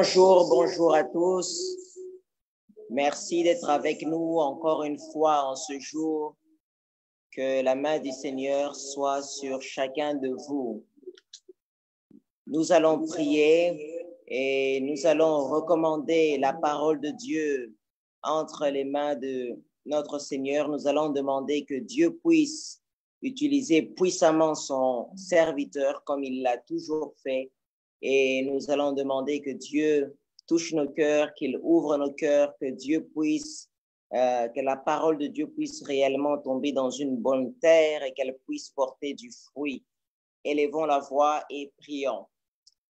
Bonjour, bonjour à tous. Merci d'être avec nous encore une fois en ce jour. Que la main du Seigneur soit sur chacun de vous. Nous allons prier et nous allons recommander la parole de Dieu entre les mains de notre Seigneur. Nous allons demander que Dieu puisse utiliser puissamment son serviteur comme il l'a toujours fait. Et nous allons demander que Dieu touche nos cœurs, qu'il ouvre nos cœurs, que Dieu puisse, que la parole de Dieu puisse réellement tomber dans une bonne terre et qu'elle puisse porter du fruit. Élevons la voix et prions.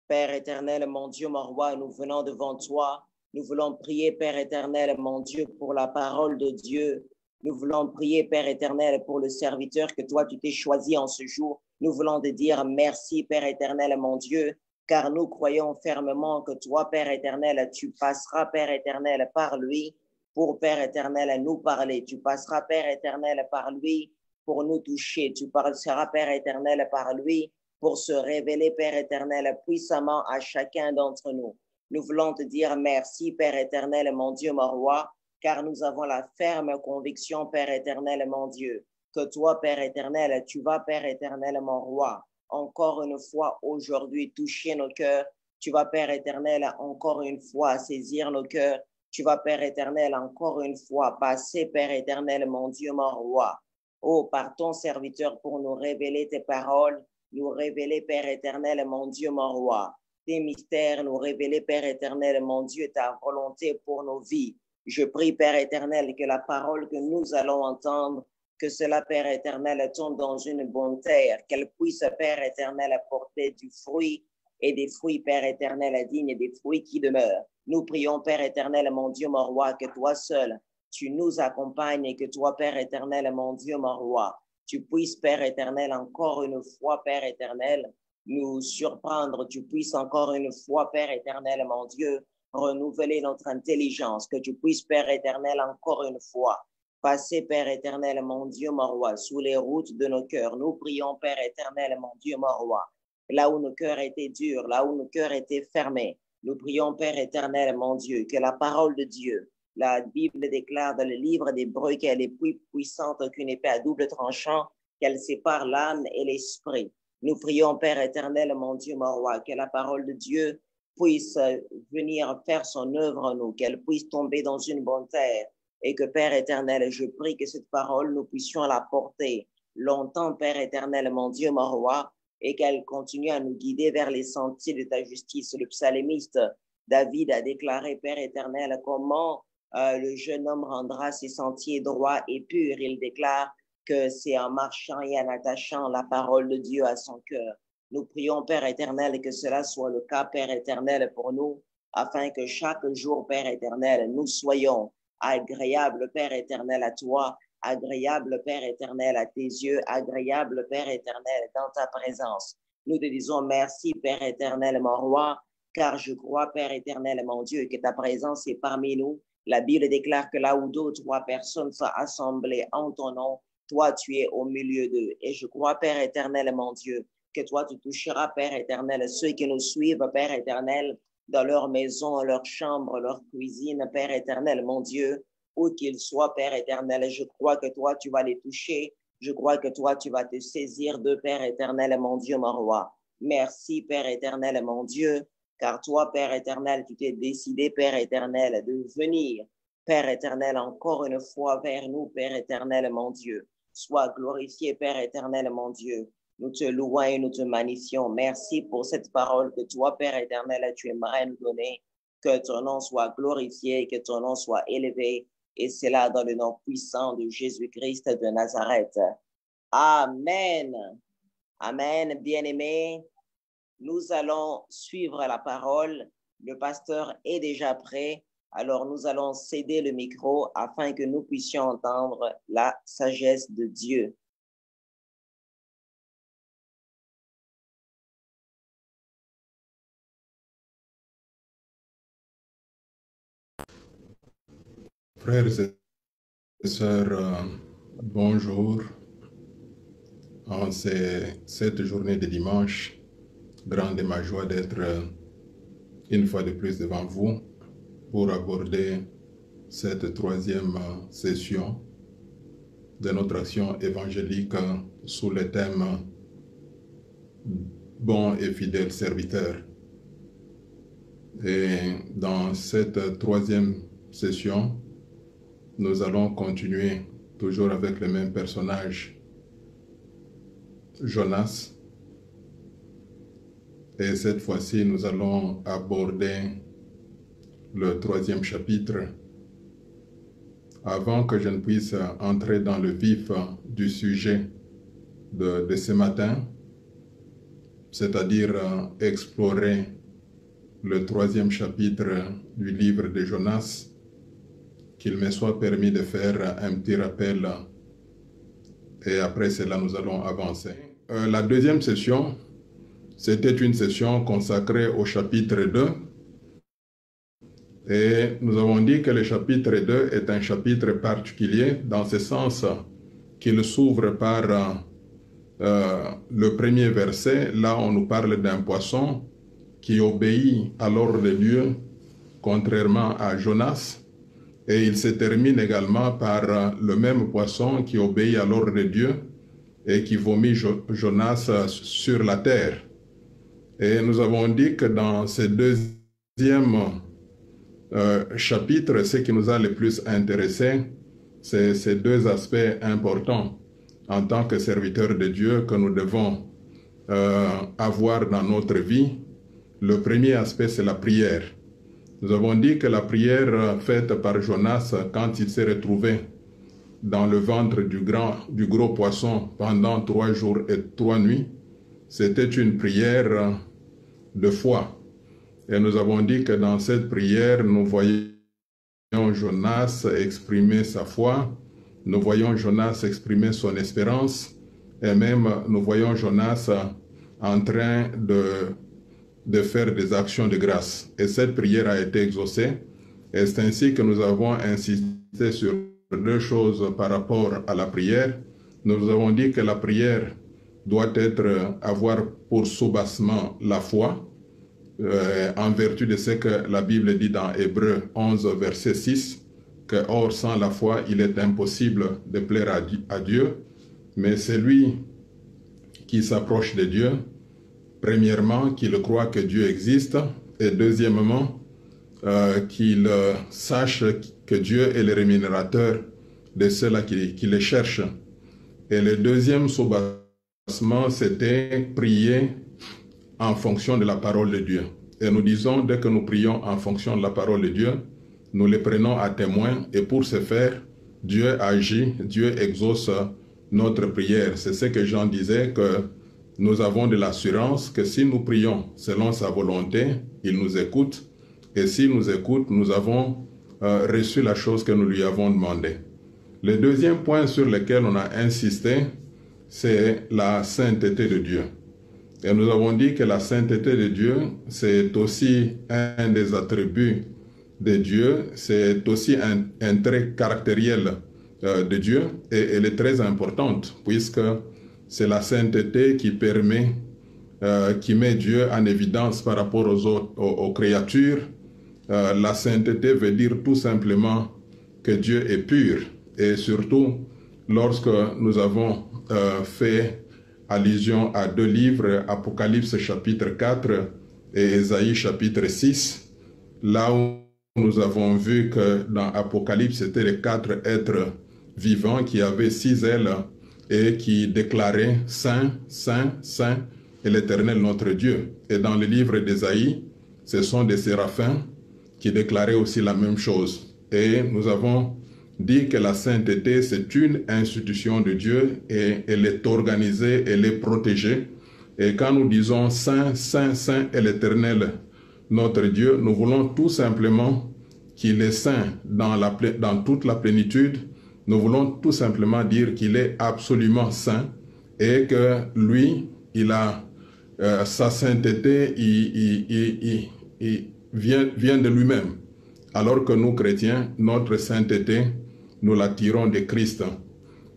Père éternel, mon Dieu, mon roi, nous venons devant toi. Nous voulons prier, Père éternel, mon Dieu, pour la parole de Dieu. Nous voulons prier, Père éternel, pour le serviteur que toi, tu t'es choisi en ce jour. Nous voulons te dire merci, Père éternel, mon Dieu, car nous croyons fermement que toi, Père éternel, tu passeras, Père éternel, par lui pour, Père éternel, nous parler. Tu passeras, Père éternel, par lui pour nous toucher. Tu passeras, Père éternel, par lui pour se révéler, Père éternel, puissamment à chacun d'entre nous. Nous voulons te dire merci, Père éternel, mon Dieu, mon roi, car nous avons la ferme conviction, Père éternel, mon Dieu, que toi, Père éternel, tu vas, Père éternel, mon roi, encore une fois aujourd'hui toucher nos cœurs. Tu vas, Père éternel, encore une fois saisir nos cœurs. Tu vas, Père éternel, encore une fois passer, Père éternel, mon Dieu, mon roi. Oh, par ton serviteur pour nous révéler tes paroles, nous révéler, Père éternel, mon Dieu, mon roi. Tes mystères, nous révéler, Père éternel, mon Dieu, ta volonté pour nos vies. Je prie, Père éternel, que la parole que nous allons entendre, que cela, Père éternel, tombe dans une bonne terre, qu'elle puisse, Père éternel, apporter du fruit et des fruits, Père éternel, dignes et des fruits qui demeurent. Nous prions, Père éternel, mon Dieu, mon roi, que toi seul, tu nous accompagnes et que toi, Père éternel, mon Dieu, mon roi, tu puisses, Père éternel, encore une fois, Père éternel, nous surprendre. Tu puisses encore une fois, Père éternel, mon Dieu, renouveler notre intelligence. Que tu puisses, Père éternel, encore une fois, passer, Père éternel, mon Dieu, mon roi, sous les routes de nos cœurs. Nous prions, Père éternel, mon Dieu, mon roi, là où nos cœurs étaient durs, là où nos cœurs étaient fermés. Nous prions, Père éternel, mon Dieu, que la parole de Dieu, la Bible déclare dans le livre d'Hébreux qu'elle est plus puissante qu'une épée à double tranchant, qu'elle sépare l'âme et l'esprit. Nous prions, Père éternel, mon Dieu, mon roi, que la parole de Dieu puisse venir faire son œuvre en nous, qu'elle puisse tomber dans une bonne terre et que, Père éternel, je prie que cette parole, nous puissions la porter longtemps, Père éternel, mon Dieu, mon roi, et qu'elle continue à nous guider vers les sentiers de ta justice. Le psalmiste David a déclaré, Père éternel, comment le jeune homme rendra ses sentiers droits et purs. Il déclare que c'est en marchant et en attachant la parole de Dieu à son cœur. Nous prions, Père éternel, que cela soit le cas, Père éternel, pour nous, afin que chaque jour, Père éternel, nous soyons agréables, Père éternel, à toi, agréable, Père éternel, à tes yeux, agréable, Père éternel, dans ta présence. Nous te disons merci, Père éternel, mon roi, car je crois, Père éternel, mon Dieu, que ta présence est parmi nous. La Bible déclare que là où deux ou trois personnes sont assemblées en ton nom, toi, tu es au milieu d'eux. Et je crois, Père éternel, mon Dieu, que toi, tu toucheras, Père éternel, ceux qui nous suivent, Père éternel, dans leur maison, leur chambre, leur cuisine, Père éternel, mon Dieu, où qu'ils soient, Père éternel. Je crois que toi, tu vas les toucher. Je crois que toi, tu vas te saisir de Père éternel, mon Dieu, mon roi. Merci, Père éternel, mon Dieu, car toi, Père éternel, tu t'es décidé, Père éternel, de venir, Père éternel, encore une fois vers nous, Père éternel, mon Dieu. Sois glorifié, Père éternel, mon Dieu. Nous te louons et nous te magnifions. Merci pour cette parole que toi, Père éternel, tu aimerais nous donner. Que ton nom soit glorifié, que ton nom soit élevé. Et c'est là dans le nom puissant de Jésus-Christ de Nazareth. Amen. Amen, bien-aimés. Nous allons suivre la parole. Le pasteur est déjà prêt. Alors, nous allons céder le micro afin que nous puissions entendre la sagesse de Dieu. Frères et sœurs, bonjour. En cette journée de dimanche, grande est ma joie d'être une fois de plus devant vous pour aborder cette troisième session de notre action évangélique sous le thème « Bon et fidèle serviteur ». Et dans cette troisième session, nous allons continuer toujours avec le même personnage, Jonas. Et cette fois-ci, nous allons aborder le troisième chapitre. Avant que je ne puisse entrer dans le vif du sujet de ce matin, c'est-à-dire explorer le troisième chapitre du livre de Jonas, qu'il me soit permis de faire un petit rappel et après cela nous allons avancer. La deuxième session, c'était une session consacrée au chapitre 2 et nous avons dit que le chapitre 2 est un chapitre particulier dans ce sens qu'il s'ouvre par le premier verset. Là, on nous parle d'un poisson qui obéit à l'ordre de Dieu, contrairement à Jonas. Et il se termine également par le même poisson qui obéit à l'ordre de Dieu et qui vomit Jonas sur la terre. Et nous avons dit que dans ce deuxième chapitre, ce qui nous a le plus intéressé, c'est ces deux aspects importants en tant que serviteurs de Dieu que nous devons avoir dans notre vie. Le premier aspect, c'est la prière. Nous avons dit que la prière faite par Jonas quand il s'est retrouvé dans le ventre du gros poisson pendant 3 jours et 3 nuits, c'était une prière de foi. Et nous avons dit que dans cette prière, nous voyons Jonas exprimer sa foi, nous voyons Jonas exprimer son espérance, et même nous voyons Jonas en train de faire des actions de grâce. Et cette prière a été exaucée. Et c'est ainsi que nous avons insisté sur 2 choses par rapport à la prière. Nous avons dit que la prière doit avoir pour soubassement la foi, en vertu de ce que la Bible dit dans Hébreux 11, verset 6, que or sans la foi, il est impossible de plaire à Dieu, mais c'est lui qui s'approche de Dieu. Premièrement, qu'il croit que Dieu existe, et deuxièmement, qu'il sache que Dieu est le rémunérateur de ceux-là qui le cherchent. Et le deuxième soubassement, c'était prier en fonction de la parole de Dieu. Et nous disons, dès que nous prions en fonction de la parole de Dieu, nous les prenons à témoin, et pour ce faire, Dieu agit, Dieu exauce notre prière. C'est ce que Jean disait, que nous avons de l'assurance que si nous prions selon sa volonté, il nous écoute. Et s'il nous écoute, nous avons reçu la chose que nous lui avons demandé. Le deuxième point sur lequel on a insisté, c'est la sainteté de Dieu. Et nous avons dit que la sainteté de Dieu, c'est aussi un des attributs de Dieu, c'est aussi un trait caractériel de Dieu, et elle est très importante, puisque c'est la sainteté qui permet, qui met Dieu en évidence par rapport aux créatures. La sainteté veut dire tout simplement que Dieu est pur. Et surtout, lorsque nous avons fait allusion à 2 livres, Apocalypse chapitre 4 et Ésaïe chapitre 6, là où nous avons vu que dans Apocalypse, c'était les 4 êtres vivants qui avaient 6 ailes et qui déclarait « Saint, Saint, Saint est l'Éternel notre Dieu ». Et dans le livre d'Ésaïe, ce sont des séraphins qui déclaraient aussi la même chose. Et nous avons dit que la sainteté, c'est une institution de Dieu et elle est organisée, elle est protégée. Et quand nous disons « Saint, Saint, Saint est l'Éternel notre Dieu », nous voulons tout simplement qu'il est saint dans toute la plénitude. Nous voulons tout simplement dire qu'il est absolument saint et que lui, il a sa sainteté, il vient de lui-même. Alors que nous, chrétiens, notre sainteté, nous la tirons de Christ.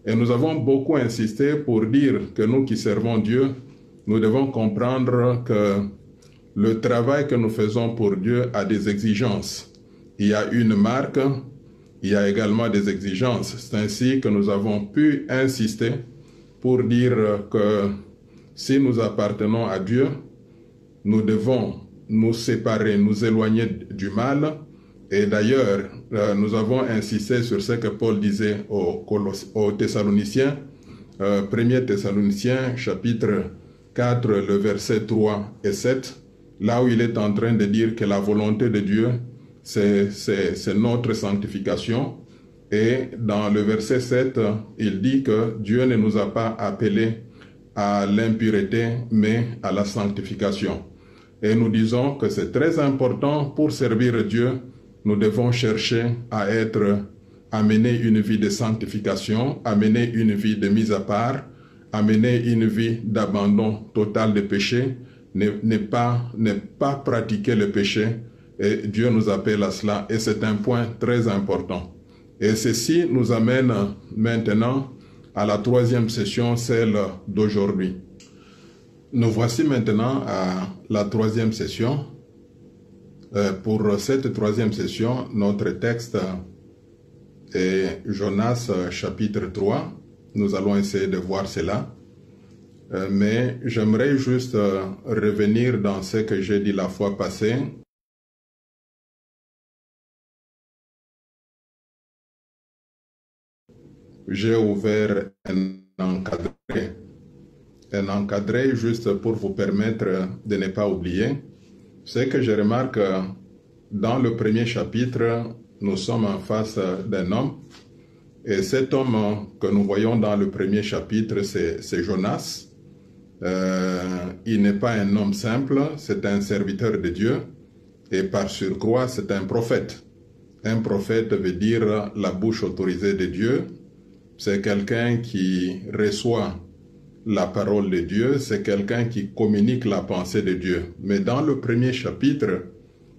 Et nous avons beaucoup insisté pour dire que nous qui servons Dieu, nous devons comprendre que le travail que nous faisons pour Dieu a des exigences. Il y a une marque, il y a également des exigences. C'est ainsi que nous avons pu insister pour dire que si nous appartenons à Dieu, nous devons nous séparer, nous éloigner du mal. Et d'ailleurs, nous avons insisté sur ce que Paul disait aux Thessaloniciens, 1 Thessaloniciens, chapitre 4, le verset 3 et 7, là où il est en train de dire que la volonté de Dieu, c'est notre sanctification. Et dans le verset 7, il dit que Dieu ne nous a pas appelés à l'impureté, mais à la sanctification. Et nous disons que c'est très important pour servir Dieu. Nous devons chercher à mener une vie de sanctification, à mener une vie de mise à part, à mener une vie d'abandon total des péchés, ne pas pratiquer le péché. Et Dieu nous appelle à cela et c'est un point très important. Et ceci nous amène maintenant à la troisième session, celle d'aujourd'hui. Nous voici maintenant à la troisième session. Pour cette troisième session, notre texte est Jonas chapitre 3. Nous allons essayer de voir cela. Mais j'aimerais juste revenir dans ce que j'ai dit la fois passée. J'ai ouvert un encadré juste pour vous permettre de ne pas oublier. C'est que je remarque dans le premier chapitre, nous sommes en face d'un homme. Et cet homme que nous voyons dans le premier chapitre, c'est Jonas. Il n'est pas un homme simple, c'est un serviteur de Dieu. Et par surcroît, c'est un prophète. Un prophète veut dire la bouche autorisée de Dieu. C'est quelqu'un qui reçoit la parole de Dieu, c'est quelqu'un qui communique la pensée de Dieu. Mais dans le premier chapitre,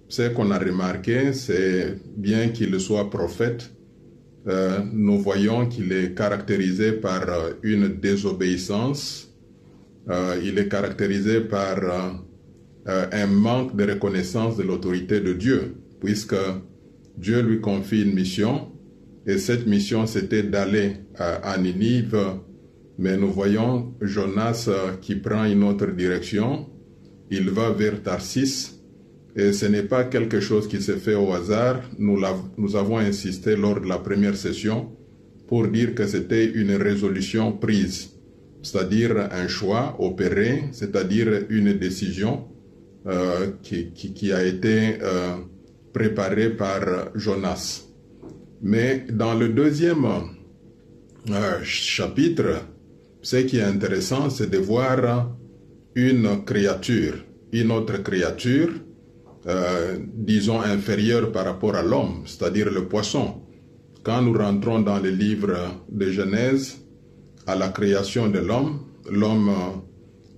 ce qu'on a remarqué, c'est bien qu'il soit prophète, nous voyons qu'il est caractérisé par une désobéissance, il est caractérisé par un manque de reconnaissance de l'autorité de Dieu, puisque Dieu lui confie une mission, et cette mission c'était d'aller à Ninive. Mais nous voyons Jonas qui prend une autre direction. Il va vers Tarsis. Et ce n'est pas quelque chose qui s'est fait au hasard. Nous avons insisté lors de la première session pour dire que c'était une résolution prise. C'est-à-dire un choix opéré, c'est-à-dire une décision qui a été préparée par Jonas. Mais dans le deuxième chapitre, ce qui est intéressant, c'est de voir une créature, une autre créature, disons inférieure par rapport à l'homme, c'est-à-dire le poisson. Quand nous rentrons dans le livre de Genèse, à la création de l'homme, l'homme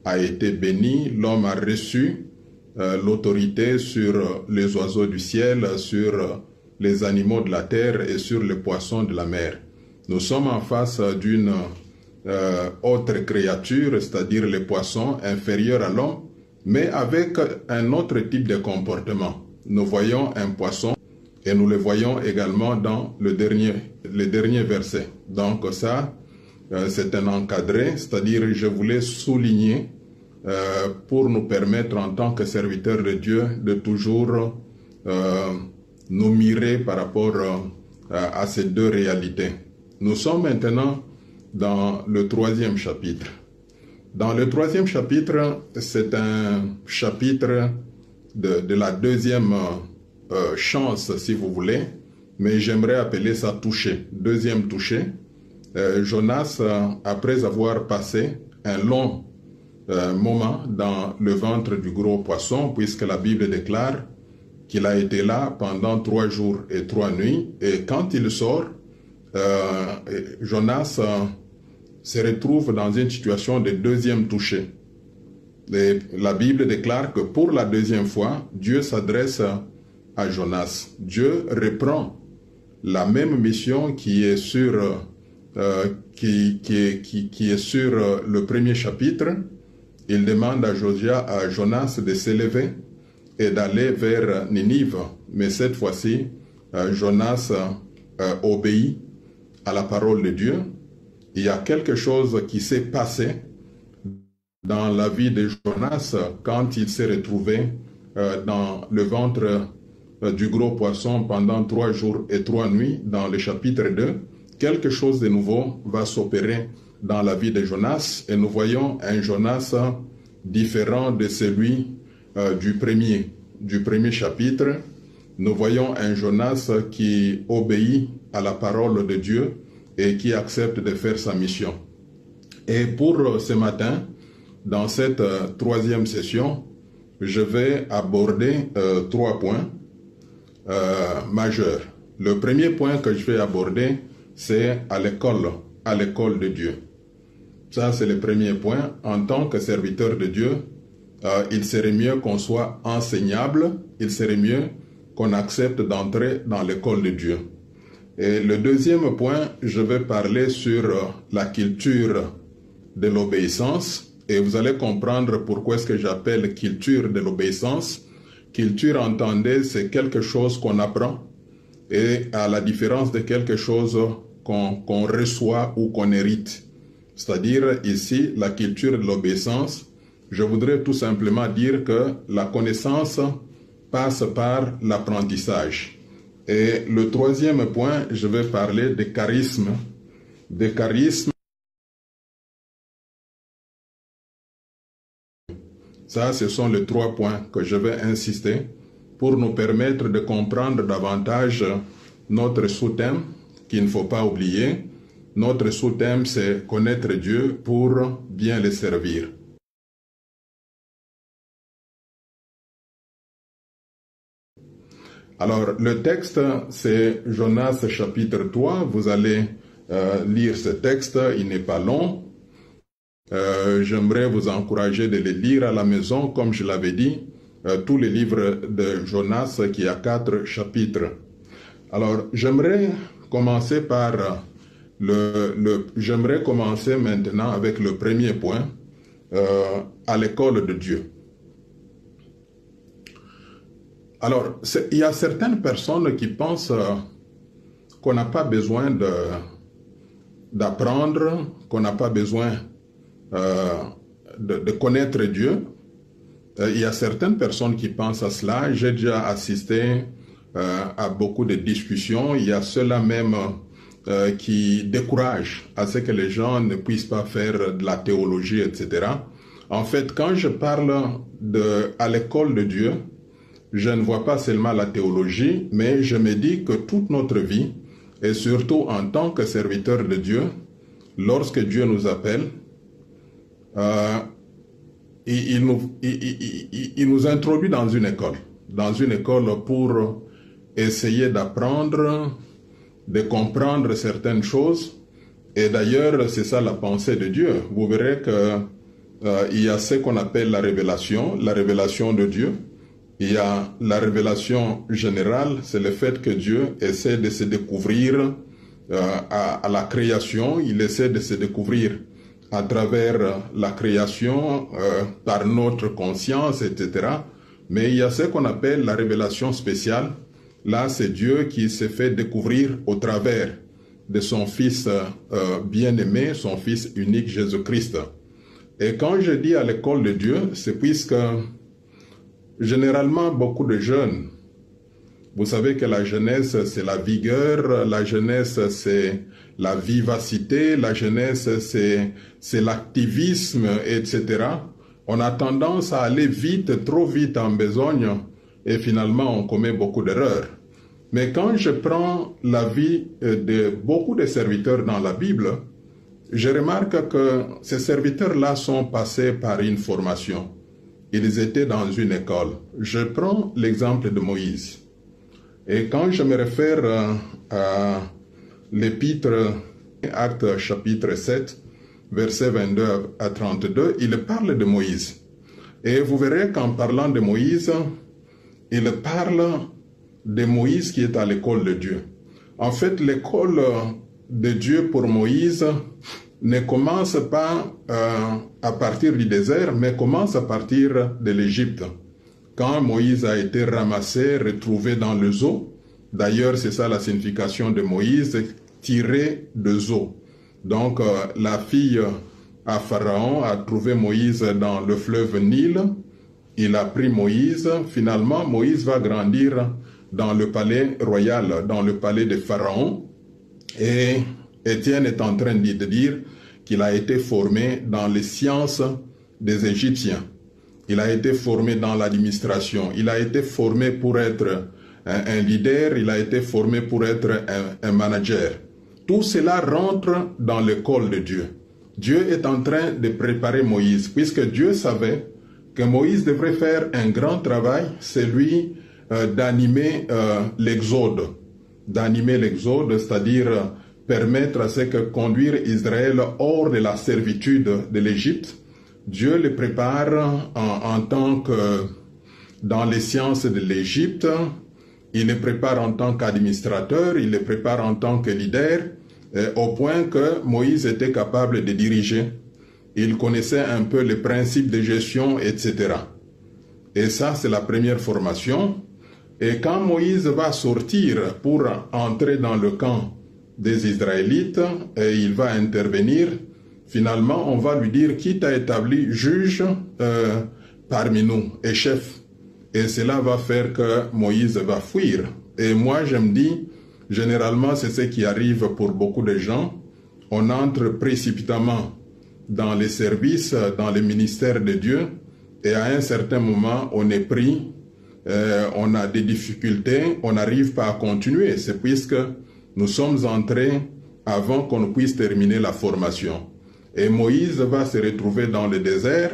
a été béni, l'homme a reçu l'autorité sur les oiseaux du ciel, sur les animaux de la terre et sur les poissons de la mer. Nous sommes en face d'une autre créature, c'est-à-dire les poissons, inférieurs à l'homme, mais avec un autre type de comportement. Nous voyons un poisson et nous le voyons également dans le dernier verset. Donc ça, c'est un encadré, c'est-à-dire je voulais souligner pour nous permettre en tant que serviteurs de Dieu de toujours nous mirer par rapport à ces deux réalités. Nous sommes maintenant dans le troisième chapitre. Dans le troisième chapitre, c'est un chapitre de la deuxième chance, si vous voulez, mais j'aimerais appeler ça toucher, deuxième toucher. Jonas, après avoir passé un long moment dans le ventre du gros poisson, puisque la Bible déclare qu'il a été là pendant 3 jours et 3 nuits, et quand il sort, Jonas se retrouve dans une situation de deuxième toucher. Et la Bible déclare que pour la deuxième fois, Dieu s'adresse à Jonas. Dieu reprend la même mission qui est sur, qui est sur le premier chapitre. Il demande à Jonas de s'élever et d'aller vers Ninive. Mais cette fois-ci, Jonas obéit à la parole de Dieu. Il y a quelque chose qui s'est passé dans la vie de Jonas quand il s'est retrouvé dans le ventre du gros poisson pendant 3 jours et 3 nuits dans le chapitre 2. Quelque chose de nouveau va s'opérer dans la vie de Jonas et nous voyons un Jonas différent de celui du premier chapitre. Nous voyons un Jonas qui obéit à la parole de Dieu et qui accepte de faire sa mission. Et pour ce matin, dans cette 3e session, je vais aborder 3 points majeurs. Le premier point que je vais aborder, c'est à l'école de Dieu. Ça, c'est le premier point. En tant que serviteur de Dieu, il serait mieux qu'on soit enseignable, il serait mieux qu'on accepte d'entrer dans l'école de Dieu. Et le deuxième point, je vais parler sur la culture de l'obéissance. Et vous allez comprendre pourquoi est-ce que j'appelle culture de l'obéissance. Culture, entendez, c'est quelque chose qu'on apprend et à la différence de quelque chose qu'on reçoit ou qu'on hérite. C'est-à-dire ici, la culture de l'obéissance, je voudrais tout simplement dire que la connaissance passe par l'apprentissage. Et le troisième point, je vais parler des charismes. Des charismes. Ça, ce sont les 3 points que je vais insister pour nous permettre de comprendre davantage notre sous-thème qu'il ne faut pas oublier. Notre sous-thème, c'est connaître Dieu pour bien le servir. Alors, le texte, c'est Jonas chapitre 3. Vous allez lire ce texte, il n'est pas long. J'aimerais vous encourager de le lire à la maison, comme je l'avais dit, tous les livres de Jonas qui a 4 chapitres. Alors, j'aimerais commencer j'aimerais commencer maintenant avec le premier point, à l'école de Dieu. Alors, il y a certaines personnes qui pensent qu'on n'a pas besoin d'apprendre, qu'on n'a pas besoin de connaître Dieu. Il y a certaines personnes qui pensent à cela. J'ai déjà assisté à beaucoup de discussions. Il y a ceux-là même qui découragent à ce que les gens ne puissent pas faire de la théologie, etc. En fait, quand je parle à l'école de Dieu, je ne vois pas seulement la théologie, mais je me dis que toute notre vie, et surtout en tant que serviteur de Dieu, lorsque Dieu nous appelle, il nous introduit dans une école pour essayer d'apprendre, de comprendre certaines choses. Et d'ailleurs, c'est ça la pensée de Dieu. Vous verrez que il y a ce qu'on appelle la révélation de Dieu. Il y a la révélation générale, c'est le fait que Dieu essaie de se découvrir à la création, il essaie de se découvrir à travers la création, par notre conscience, etc. Mais il y a ce qu'on appelle la révélation spéciale. Là, c'est Dieu qui s'est fait découvrir au travers de son Fils bien-aimé, son Fils unique, Jésus-Christ. Et quand je dis à l'école de Dieu, c'est puisque généralement beaucoup de jeunes, vous savez que la jeunesse, c'est la vigueur, la jeunesse, c'est la vivacité, la jeunesse, c'est l'activisme, etc. On a tendance à aller vite, trop vite en besogne, et finalement on commet beaucoup d'erreurs. Mais quand je prends la vie de beaucoup de serviteurs dans la Bible, je remarque que ces serviteurs-là sont passés par une formation. Ils étaient dans une école. Je prends l'exemple de Moïse. Et quand je me réfère à l'épître Actes chapitre 7, versets 22 à 32, il parle de Moïse. Et vous verrez qu'en parlant de Moïse, il parle de Moïse qui est à l'école de Dieu. En fait, l'école de Dieu pour Moïse ne commence pas à partir du désert, mais commence à partir de l'Égypte. quand Moïse a été ramassé, retrouvé dans les eaux. D'ailleurs, c'est ça la signification de Moïse, tiré des eaux. Donc, la fille à Pharaon a trouvé Moïse dans le fleuve Nil. Il a pris Moïse. Finalement, Moïse va grandir dans le palais royal, dans le palais de Pharaon. Et Étienne est en train de dire qu'il a été formé dans les sciences des Égyptiens. Il a été formé dans l'administration. Il a été formé pour être un leader. Il a été formé pour être un manager. Tout cela rentre dans l'école de Dieu. Dieu est en train de préparer Moïse, puisque Dieu savait que Moïse devrait faire un grand travail, celui d'animer l'exode. D'animer l'exode, c'est-à-dire permettre à ce que conduire Israël hors de la servitude de l'Égypte. Dieu le prépare en tant que dans les sciences de l'Égypte, il le prépare en tant qu'administrateur, il le prépare en tant que leader, au point que Moïse était capable de diriger. Il connaissait un peu les principes de gestion, etc. Et ça, c'est la première formation. Et quand Moïse va sortir pour entrer dans le camp des Israélites, et il va intervenir, finalement, on va lui dire qui t'a établi juge parmi nous et chef. Et cela va faire que Moïse va fuir. Et moi, je me dis, généralement, c'est ce qui arrive pour beaucoup de gens. On entre précipitamment dans les services, dans les ministères de Dieu, et à un certain moment, on est pris, on a des difficultés, on n'arrive pas à continuer. C'est puisque nous sommes entrés avant qu'on puisse terminer la formation. Et Moïse va se retrouver dans le désert,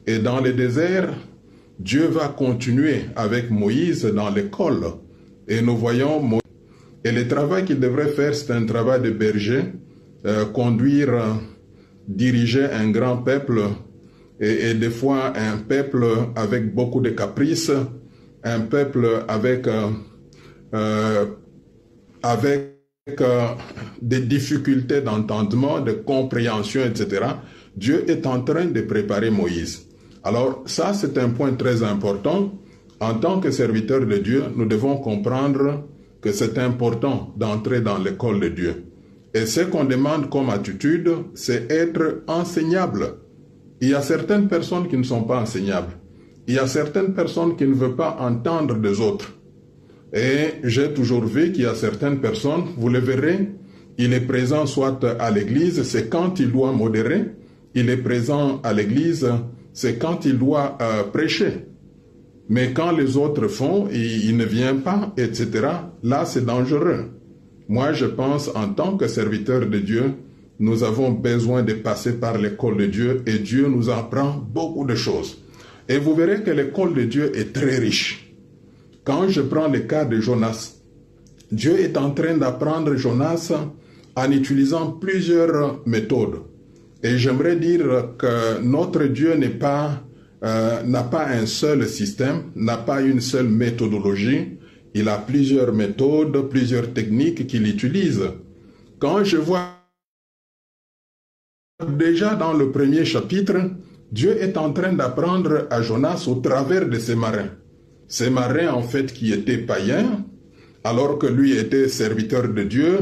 et dans le désert, Dieu va continuer avec Moïse dans l'école. Et nous voyons Moïse. Et le travail qu'il devrait faire, c'est un travail de berger, conduire, diriger un grand peuple, et des fois un peuple avec beaucoup de caprices, un peuple avec des difficultés d'entendement, de compréhension, etc. Dieu est en train de préparer Moïse. Alors ça, c'est un point très important. En tant que serviteur de Dieu, nous devons comprendre que c'est important d'entrer dans l'école de Dieu. Et ce qu'on demande comme attitude, c'est être enseignable. Il y a certaines personnes qui ne sont pas enseignables. Il y a certaines personnes qui ne veulent pas entendre des autres. Et j'ai toujours vu qu'il y a certaines personnes, vous le verrez, il est présent soit à l'église, c'est quand il doit modérer. Il est présent à l'église, c'est quand il doit prêcher. Mais quand les autres font, il ne vient pas, etc. Là, c'est dangereux. Moi, je pense, en tant que serviteur de Dieu, nous avons besoin de passer par l'école de Dieu et Dieu nous apprend beaucoup de choses. Et vous verrez que l'école de Dieu est très riche. Quand je prends le cas de Jonas, Dieu est en train d'apprendre Jonas en utilisant plusieurs méthodes. Et j'aimerais dire que notre Dieu n'a pas un seul système, n'a pas une seule méthodologie. Il a plusieurs méthodes, plusieurs techniques qu'il utilise. Quand je vois déjà dans le premier chapitre, Dieu est en train d'apprendre à Jonas au travers de ses marins. Ces marins, en fait, qui étaient païens, alors que lui était serviteur de Dieu,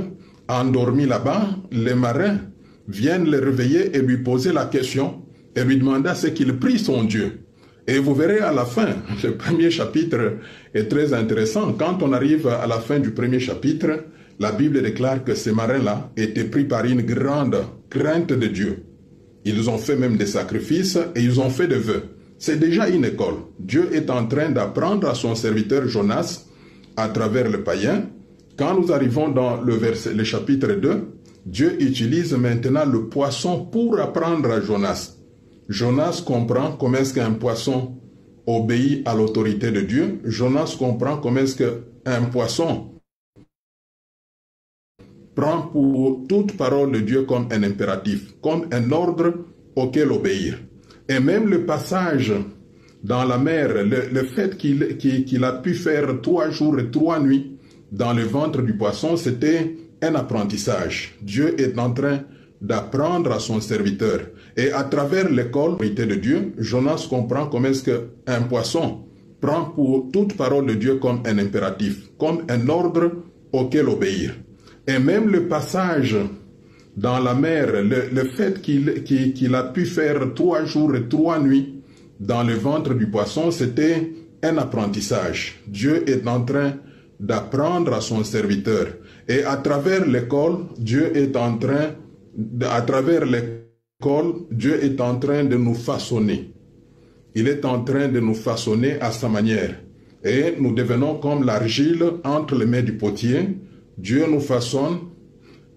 endormi là-bas, les marins viennent le réveiller et lui poser la question et lui demander à ce qu'il prie son Dieu. Et vous verrez à la fin, le premier chapitre est très intéressant. Quand on arrive à la fin du premier chapitre, la Bible déclare que ces marins-là étaient pris par une grande crainte de Dieu. Ils ont fait même des sacrifices et ils ont fait des vœux. C'est déjà une école. Dieu est en train d'apprendre à son serviteur Jonas à travers le païen. Quand nous arrivons dans le chapitre 2, Dieu utilise maintenant le poisson pour apprendre à Jonas. Jonas comprend comment est-ce qu'un poisson obéit à l'autorité de Dieu. Jonas comprend comment est-ce qu'un poisson prend pour toute parole de Dieu comme un impératif, comme un ordre auquel obéir. Et même le passage dans la mer, le fait qu'il a pu faire 3 jours et 3 nuits dans le ventre du poisson, c'était un apprentissage. Dieu est en train d'apprendre à son serviteur. Et à travers l'école de Dieu, Jonas comprend comment est-ce qu'un poisson prend pour toute parole de Dieu comme un impératif, comme un ordre auquel obéir. Et même le passage dans la mer, le fait qu'il a pu faire 3 jours et 3 nuits dans le ventre du poisson, c'était un apprentissage. Dieu est en train d'apprendre à son serviteur. Et à travers l'école, Dieu est en train de nous façonner. Il est en train de nous façonner à sa manière. Et nous devenons comme l'argile entre les mains du potier. Dieu nous façonne.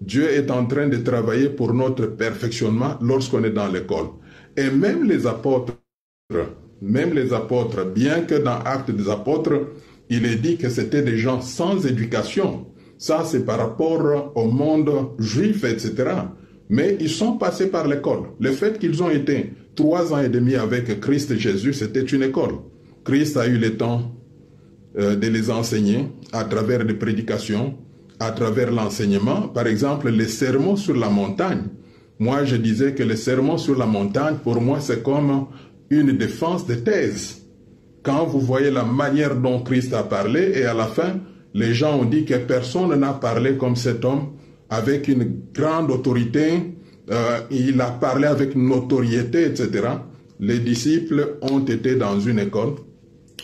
Dieu est en train de travailler pour notre perfectionnement lorsqu'on est dans l'école. Et même les apôtres, bien que dans Actes des apôtres, il est dit que c'était des gens sans éducation. Ça, c'est par rapport au monde juif, etc. Mais ils sont passés par l'école. Le fait qu'ils ont été 3 ans et demi avec Christ Jésus, c'était une école. Christ a eu le temps de les enseigner à travers des prédications, à travers l'enseignement. Par exemple, les sermons sur la montagne. Moi, je disais que les sermons sur la montagne, pour moi, c'est comme une défense de thèse. Quand vous voyez la manière dont Christ a parlé, et à la fin, les gens ont dit que personne n'a parlé comme cet homme, avec une grande autorité, il a parlé avec notoriété, etc. Les disciples ont été dans une école,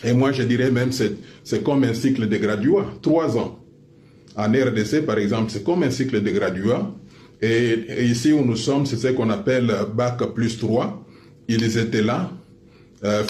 et moi je dirais même c'est comme un cycle de graduat, 3 ans. En RDC, par exemple, c'est comme un cycle de graduat, et ici où nous sommes, c'est ce qu'on appelle Bac plus 3. Ils étaient là,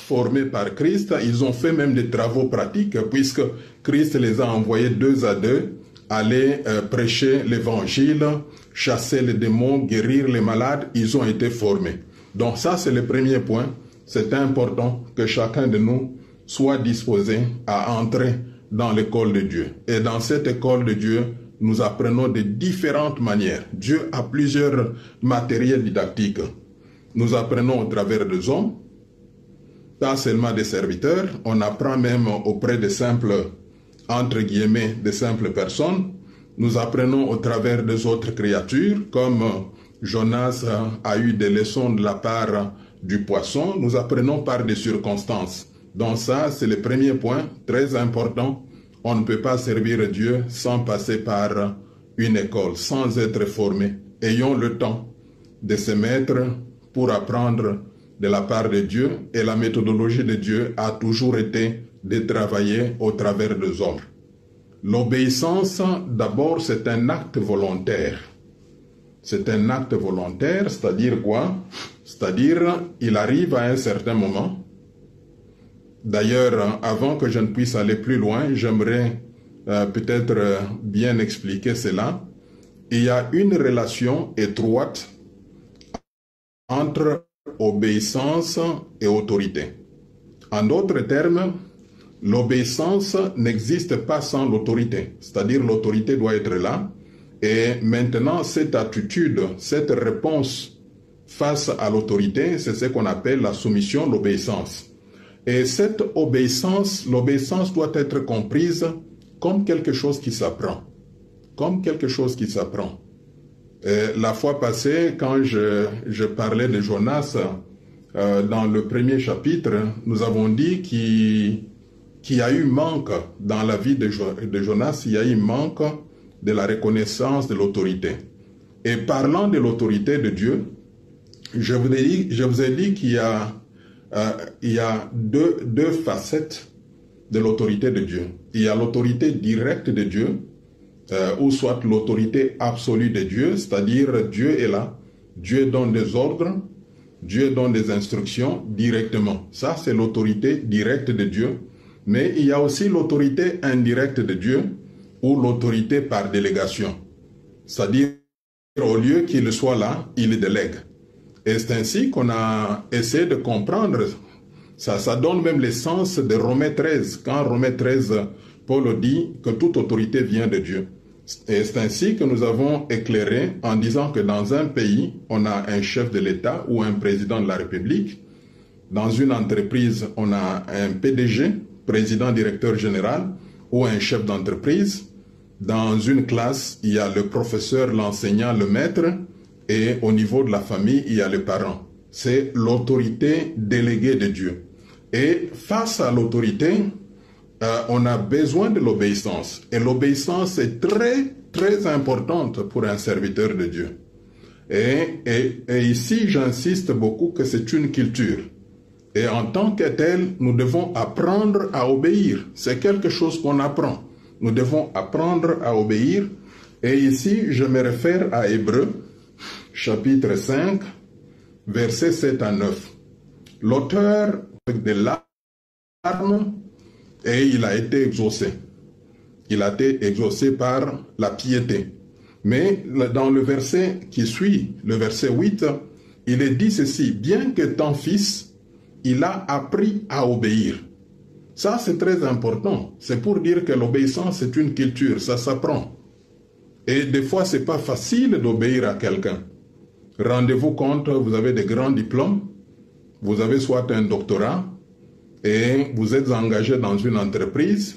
formés par Christ, ils ont fait même des travaux pratiques, puisque Christ les a envoyés 2 à 2, aller prêcher l'évangile, chasser les démons, guérir les malades, ils ont été formés. Donc ça, c'est le premier point. C'est important que chacun de nous soit disposé à entrer dans l'école de Dieu. Et dans cette école de Dieu, nous apprenons de différentes manières. Dieu a plusieurs matériels didactiques. Nous apprenons au travers des hommes, pas seulement des serviteurs, on apprend même auprès de simples, entre guillemets, de simples personnes. Nous apprenons au travers des autres créatures, comme Jonas a eu des leçons de la part du poisson. Nous apprenons par des circonstances. Donc ça, c'est le premier point, très important. On ne peut pas servir Dieu sans passer par une école, sans être formé. Ayons le temps de se mettre pour apprendre de la part de Dieu, et la méthodologie de Dieu a toujours été de travailler au travers des hommes. L'obéissance, d'abord, c'est un acte volontaire. C'est un acte volontaire, c'est-à-dire quoi? C'est-à-dire, il arrive à un certain moment. D'ailleurs, avant que je ne puisse aller plus loin, j'aimerais peut-être bien expliquer cela. Il y a une relation étroite entre obéissance et autorité. En d'autres termes, l'obéissance n'existe pas sans l'autorité. C'est-à-dire l'autorité doit être là. Et maintenant, cette attitude, cette réponse face à l'autorité, c'est ce qu'on appelle la soumission, l'obéissance. Et cette obéissance, l'obéissance doit être comprise comme quelque chose qui s'apprend. Comme quelque chose qui s'apprend. La fois passée, quand je parlais de Jonas, dans le premier chapitre, nous avons dit qu'il y a eu manque dans la vie de Jonas, il y a eu manque de la reconnaissance de l'autorité. Et parlant de l'autorité de Dieu, je vous ai dit qu'il y a deux facettes de l'autorité de Dieu. Il y a l'autorité directe de Dieu, ou soit l'autorité absolue de Dieu, c'est-à-dire Dieu est là, Dieu donne des ordres, Dieu donne des instructions directement. Ça, c'est l'autorité directe de Dieu. Mais il y a aussi l'autorité indirecte de Dieu, ou l'autorité par délégation. C'est-à-dire, au lieu qu'il soit là, il délègue. Et c'est ainsi qu'on a essayé de comprendre. Ça donne même le sens de Romains 13. Quand Romains 13, Paul dit que toute autorité vient de Dieu. Et c'est ainsi que nous avons éclairé en disant que dans un pays, on a un chef de l'État ou un président de la République. Dans une entreprise, on a un PDG, président directeur général, ou un chef d'entreprise. Dans une classe, il y a le professeur, l'enseignant, le maître, et au niveau de la famille, il y a les parents. C'est l'autorité déléguée de Dieu. Et face à l'autorité, on a besoin de l'obéissance. Et l'obéissance est très, très importante pour un serviteur de Dieu. Et ici, j'insiste beaucoup que c'est une culture. Et en tant que tel, nous devons apprendre à obéir. C'est quelque chose qu'on apprend. Nous devons apprendre à obéir. Et ici, je me réfère à Hébreux, chapitre 5, versets 7 à 9. L'auteur de l'arme, et il a été exaucé. Il a été exaucé par la piété. Mais dans le verset qui suit, le verset 8, il est dit ceci: bien que ton fils, il a appris à obéir. Ça, c'est très important. C'est pour dire que l'obéissance, c'est une culture, ça s'apprend. Et des fois, c'est pas facile d'obéir à quelqu'un. Rendez-vous compte, vous avez des grands diplômes, vous avez soit un doctorat, et vous êtes engagé dans une entreprise,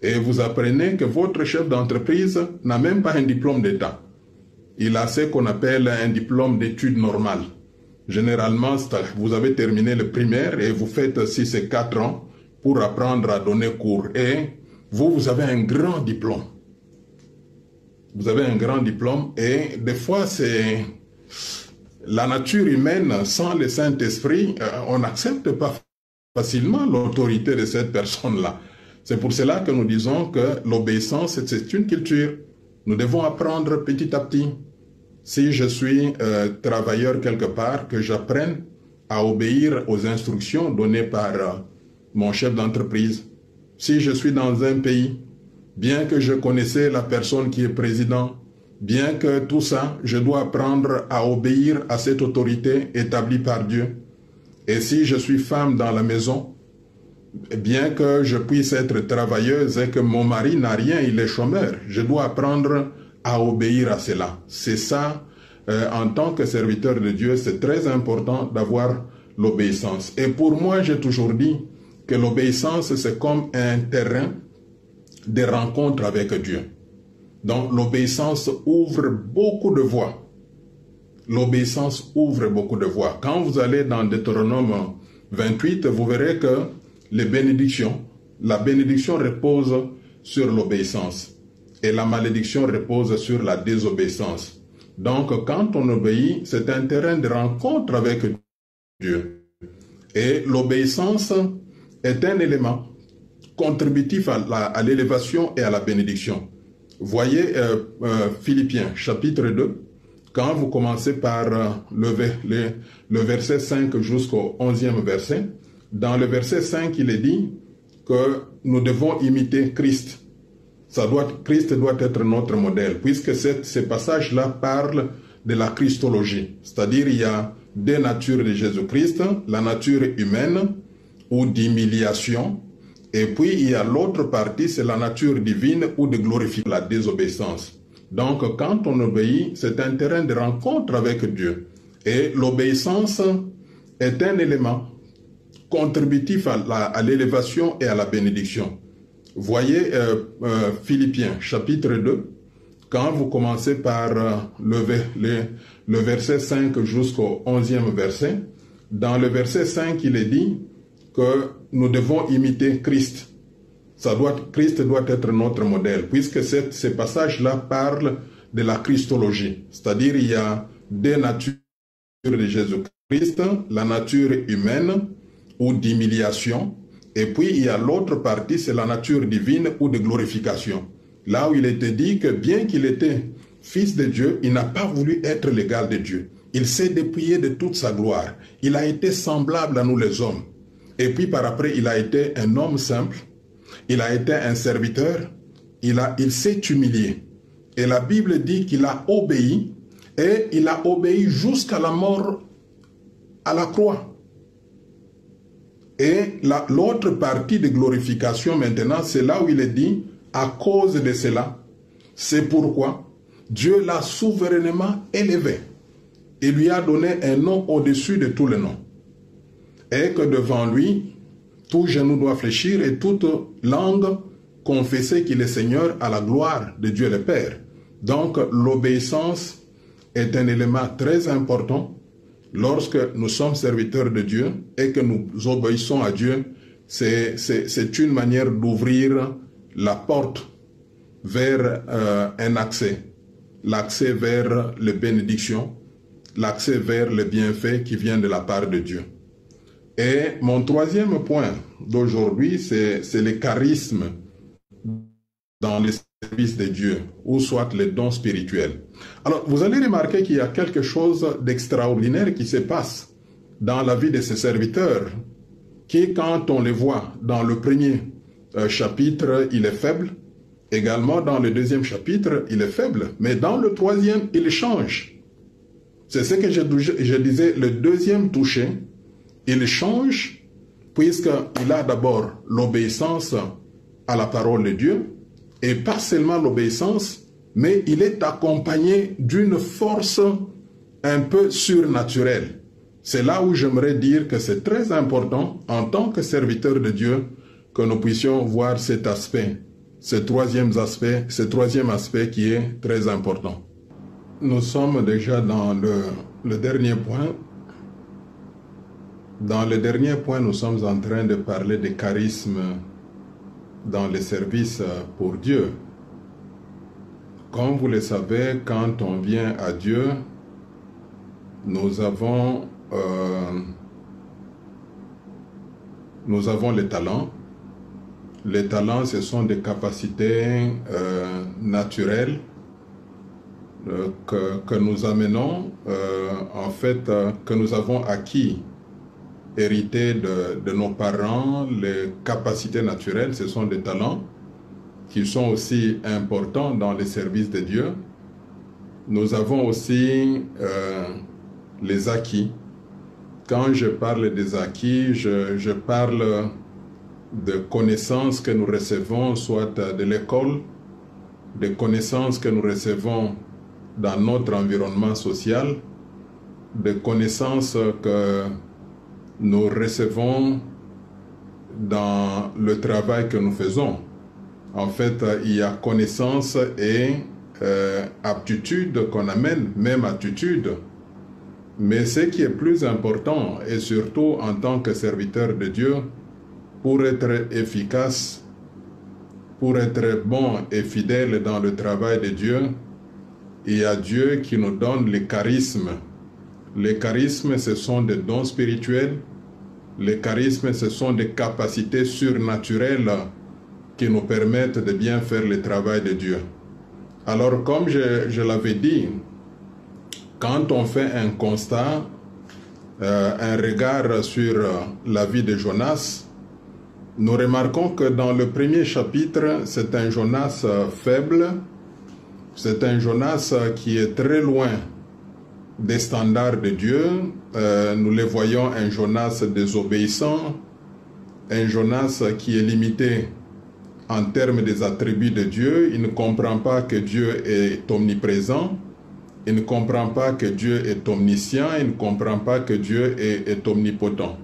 et vous apprenez que votre chef d'entreprise n'a même pas un diplôme d'État. Il a ce qu'on appelle un diplôme d'études normales. Généralement, vous avez terminé le primaire et vous faites 6 et 4 ans pour apprendre à donner cours. Et vous avez un grand diplôme. Vous avez un grand diplôme et des fois, c'est la nature humaine, sans le Saint-Esprit, on n'accepte pas facilement l'autorité de cette personne-là. C'est pour cela que nous disons que l'obéissance, c'est une culture. Nous devons apprendre petit à petit. Si je suis travailleur quelque part, que j'apprenne à obéir aux instructions données par mon chef d'entreprise. Si je suis dans un pays, bien que je connaissais la personne qui est président, bien que tout ça, je dois apprendre à obéir à cette autorité établie par Dieu. Et si je suis femme dans la maison, bien que je puisse être travailleuse et que mon mari n'a rien, il est chômeur, je dois apprendre à obéir à cela. C'est ça, en tant que serviteur de Dieu, c'est très important d'avoir l'obéissance. Et pour moi, j'ai toujours dit que l'obéissance, c'est comme un terrain de rencontre avec Dieu. Donc l'obéissance ouvre beaucoup de voies. L'obéissance ouvre beaucoup de voies. Quand vous allez dans Deutéronome 28, vous verrez que la bénédiction repose sur l'obéissance et la malédiction repose sur la désobéissance. Donc quand on obéit, c'est un terrain de rencontre avec Dieu. Et l'obéissance est un élément contributif à l'élévation et à la bénédiction. Voyez Philippiens chapitre 2, quand vous commencez par le verset 5 jusqu'au 11e verset, dans le verset 5, il est dit que nous devons imiter Christ. Christ doit être notre modèle, puisque ces passages-là parlent de la Christologie. C'est-à-dire, il y a deux natures de Jésus-Christ, la nature humaine ou d'humiliation, et puis il y a l'autre partie, c'est la nature divine ou de glorifier la désobéissance. Donc, quand on obéit, c'est un terrain de rencontre avec Dieu. Et l'obéissance est un élément contributif à l'élévation et à la bénédiction. Voyez Philippiens chapitre 2, quand vous commencez par le verset 5 jusqu'au 11e verset, dans le verset 5, il est dit que nous devons imiter Christ. Christ doit être notre modèle, puisque ces passages-là parlent de la Christologie. C'est-à-dire, il y a deux natures de Jésus-Christ, la nature humaine ou d'humiliation, et puis il y a l'autre partie, c'est la nature divine ou de glorification. Là où il était dit que bien qu'il était fils de Dieu, il n'a pas voulu être l'égal de Dieu. Il s'est dépouillé de toute sa gloire. Il a été semblable à nous les hommes. Et puis par après, il a été un homme simple. Il a été un serviteur. Il s'est humilié. Et la Bible dit qu'il a obéi. Et il a obéi jusqu'à la mort à la croix. Et l'autre partie de glorification maintenant, c'est là où il est dit, à cause de cela, c'est pourquoi Dieu l'a souverainement élevé et lui a donné un nom au-dessus de tous les noms. Et que devant lui, tout genou doit fléchir et toute langue confesser qu'il est Seigneur à la gloire de Dieu le Père. Donc l'obéissance est un élément très important Lorsque nous sommes serviteurs de Dieu et que nous obéissons à Dieu, c'est une manière d'ouvrir la porte vers un accès. L'accès vers les bénédictions, l'accès vers les bienfaits qui viennent de la part de Dieu. Et mon troisième point d'aujourd'hui, c'est le charisme dans les services de Dieu, ou soit les dons spirituels. Alors, vous allez remarquer qu'il y a quelque chose d'extraordinaire qui se passe dans la vie de ces serviteurs, qui, quand on les voit dans le premier chapitre, il est faible. Également, dans le deuxième chapitre, il est faible. Mais dans le troisième, il change. C'est ce que je disais, le deuxième toucher, il change, puisqu'il a d'abord l'obéissance à la parole de Dieu, et pas seulement l'obéissance, mais il est accompagné d'une force un peu surnaturelle. C'est là où j'aimerais dire que c'est très important, en tant que serviteur de Dieu, que nous puissions voir cet aspect, ce troisième aspect qui est très important. Nous sommes déjà dans le dernier point. Dans le dernier point, nous sommes en train de parler des charismes dans les services pour Dieu. Comme vous le savez, quand on vient à Dieu, nous avons les talents. Les talents, ce sont des capacités naturelles que nous amenons, que nous avons acquis, hérité de nos parents. Les capacités naturelles, ce sont des talents qui sont aussi importants dans les services de Dieu. Nous avons aussi les acquis. Quand je parle des acquis, je parle de connaissances que nous recevons, soit de l'école, des connaissances que nous recevons dans notre environnement social, des connaissances que nous recevons dans le travail que nous faisons. En fait, il y a connaissance et aptitude qu'on amène, même attitude. Mais ce qui est plus important, et surtout en tant que serviteur de Dieu, pour être efficace, pour être bon et fidèle dans le travail de Dieu, il y a Dieu qui nous donne les charismes. Les charismes, ce sont des dons spirituels. Les charismes, ce sont des capacités surnaturelles qui nous permettent de bien faire le travail de Dieu. Alors, comme je l'avais dit, quand on fait un constat, un regard sur la vie de Jonas, nous remarquons que dans le premier chapitre, c'est un Jonas faible, c'est un Jonas qui est très loin des standards de Dieu. Nous le voyons, un Jonas désobéissant, un Jonas qui est limité en termes des attributs de Dieu. Il ne comprend pas que Dieu est omniprésent, il ne comprend pas que Dieu est omniscient, il ne comprend pas que Dieu est omnipotent.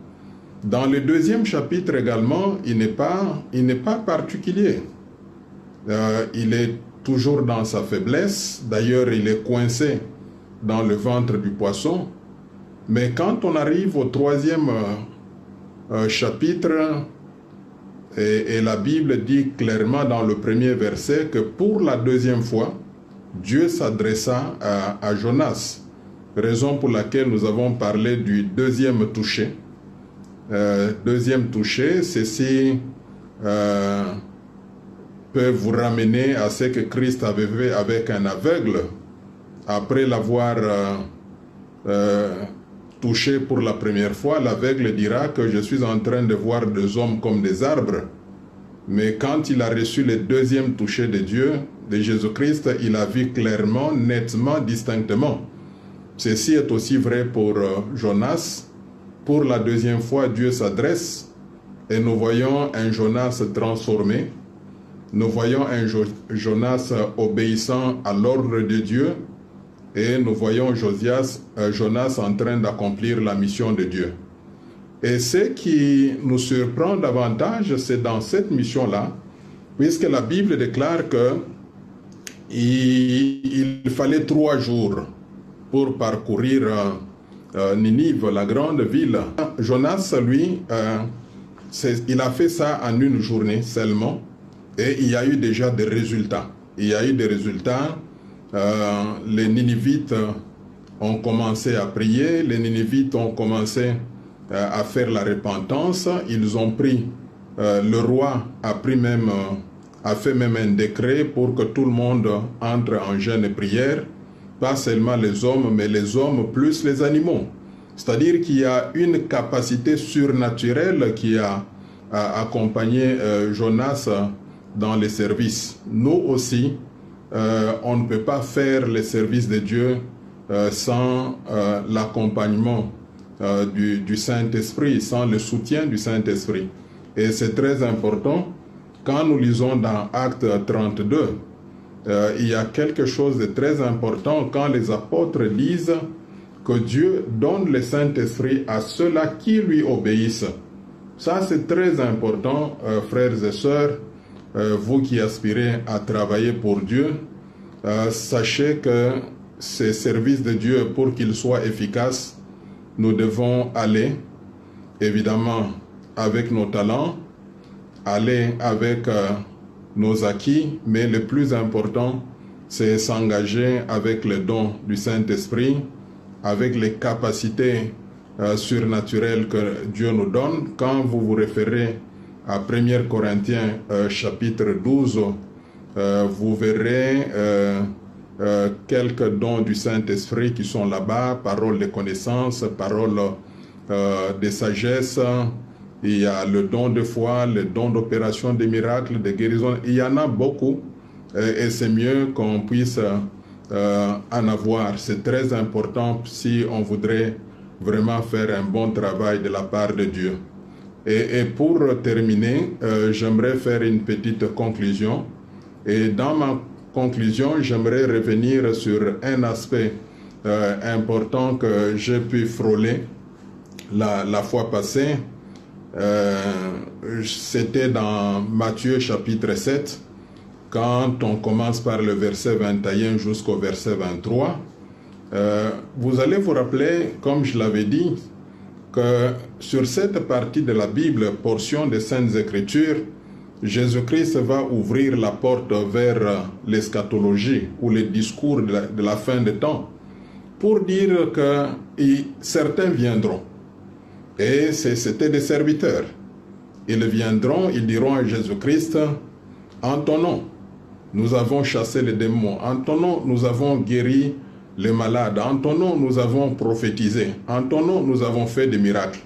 Dans le deuxième chapitre également, il n'est pas particulier. Il est toujours dans sa faiblesse. D'ailleurs, il est coincé dans le ventre du poisson. Mais quand on arrive au troisième chapitre, et la Bible dit clairement dans le premier verset que pour la deuxième fois, Dieu s'adressa à Jonas. Raison pour laquelle nous avons parlé du deuxième toucher. Deuxième toucher, ceci peut vous ramener à ce que Christ avait fait avec un aveugle. Après l'avoir touché pour la première fois, l'aveugle dira que je suis en train de voir des hommes comme des arbres. Mais quand il a reçu le deuxième toucher de Dieu, de Jésus-Christ, il a vu clairement, nettement, distinctement. Ceci est aussi vrai pour Jonas. Pour la deuxième fois, Dieu s'adresse et nous voyons un Jonas transformé. Nous voyons un Jonas obéissant à l'ordre de Dieu et nous voyons Jonas en train d'accomplir la mission de Dieu. Et ce qui nous surprend davantage, c'est dans cette mission-là, puisque la Bible déclare que il fallait 3 jours pour parcourir Ninive, la grande ville. Jonas, lui, il a fait ça en une journée seulement et il y a eu déjà des résultats. Il y a eu des résultats. Les Ninivites ont commencé à prier, les Ninivites ont commencé à faire la repentance. Ils ont pris, le roi a fait même un décret pour que tout le monde entre en jeûne et prière, pas seulement les hommes, mais les hommes plus les animaux. C'est-à-dire qu'il y a une capacité surnaturelle qui a accompagné Jonas dans les services. Nous aussi, on ne peut pas faire les services de Dieu sans l'accompagnement du Saint-Esprit, sans le soutien du Saint-Esprit. Et c'est très important. Quand nous lisons dans Actes 32, il y a quelque chose de très important quand les apôtres disent que Dieu donne le Saint-Esprit à ceux-là qui lui obéissent. Ça, c'est très important, frères et sœurs, vous qui aspirez à travailler pour Dieu, sachez que ces services de Dieu, pour qu'ils soient efficaces, nous devons aller, évidemment, avec nos talents, aller avec nos acquis, mais le plus important, c'est s'engager avec le don du Saint-Esprit, avec les capacités surnaturelles que Dieu nous donne. Quand vous vous référez à 1 Corinthiens chapitre 12, vous verrez quelques dons du Saint-Esprit qui sont là-bas, paroles de connaissance, paroles de sagesse. Il y a le don de foi, le don d'opération des miracles, de guérison. Il y en a beaucoup et c'est mieux qu'on puisse en avoir. C'est très important si on voudrait vraiment faire un bon travail de la part de Dieu. Et pour terminer, j'aimerais faire une petite conclusion. Et dans ma conclusion, j'aimerais revenir sur un aspect important que j'ai pu frôler la fois passée. C'était dans Matthieu chapitre 7, quand on commence par le verset 21 jusqu'au verset 23. Vous allez vous rappeler, comme je l'avais dit, que sur cette partie de la Bible, portion des Saintes Écritures, Jésus-Christ va ouvrir la porte vers l'eschatologie ou le discours de la fin des temps pour dire que certains viendront. Et c'était des serviteurs. Ils viendront, ils diront à Jésus-Christ, en ton nom, nous avons chassé les démons. En ton nom, nous avons guéri les malades. En ton nom, nous avons prophétisé. En ton nom, nous avons fait des miracles.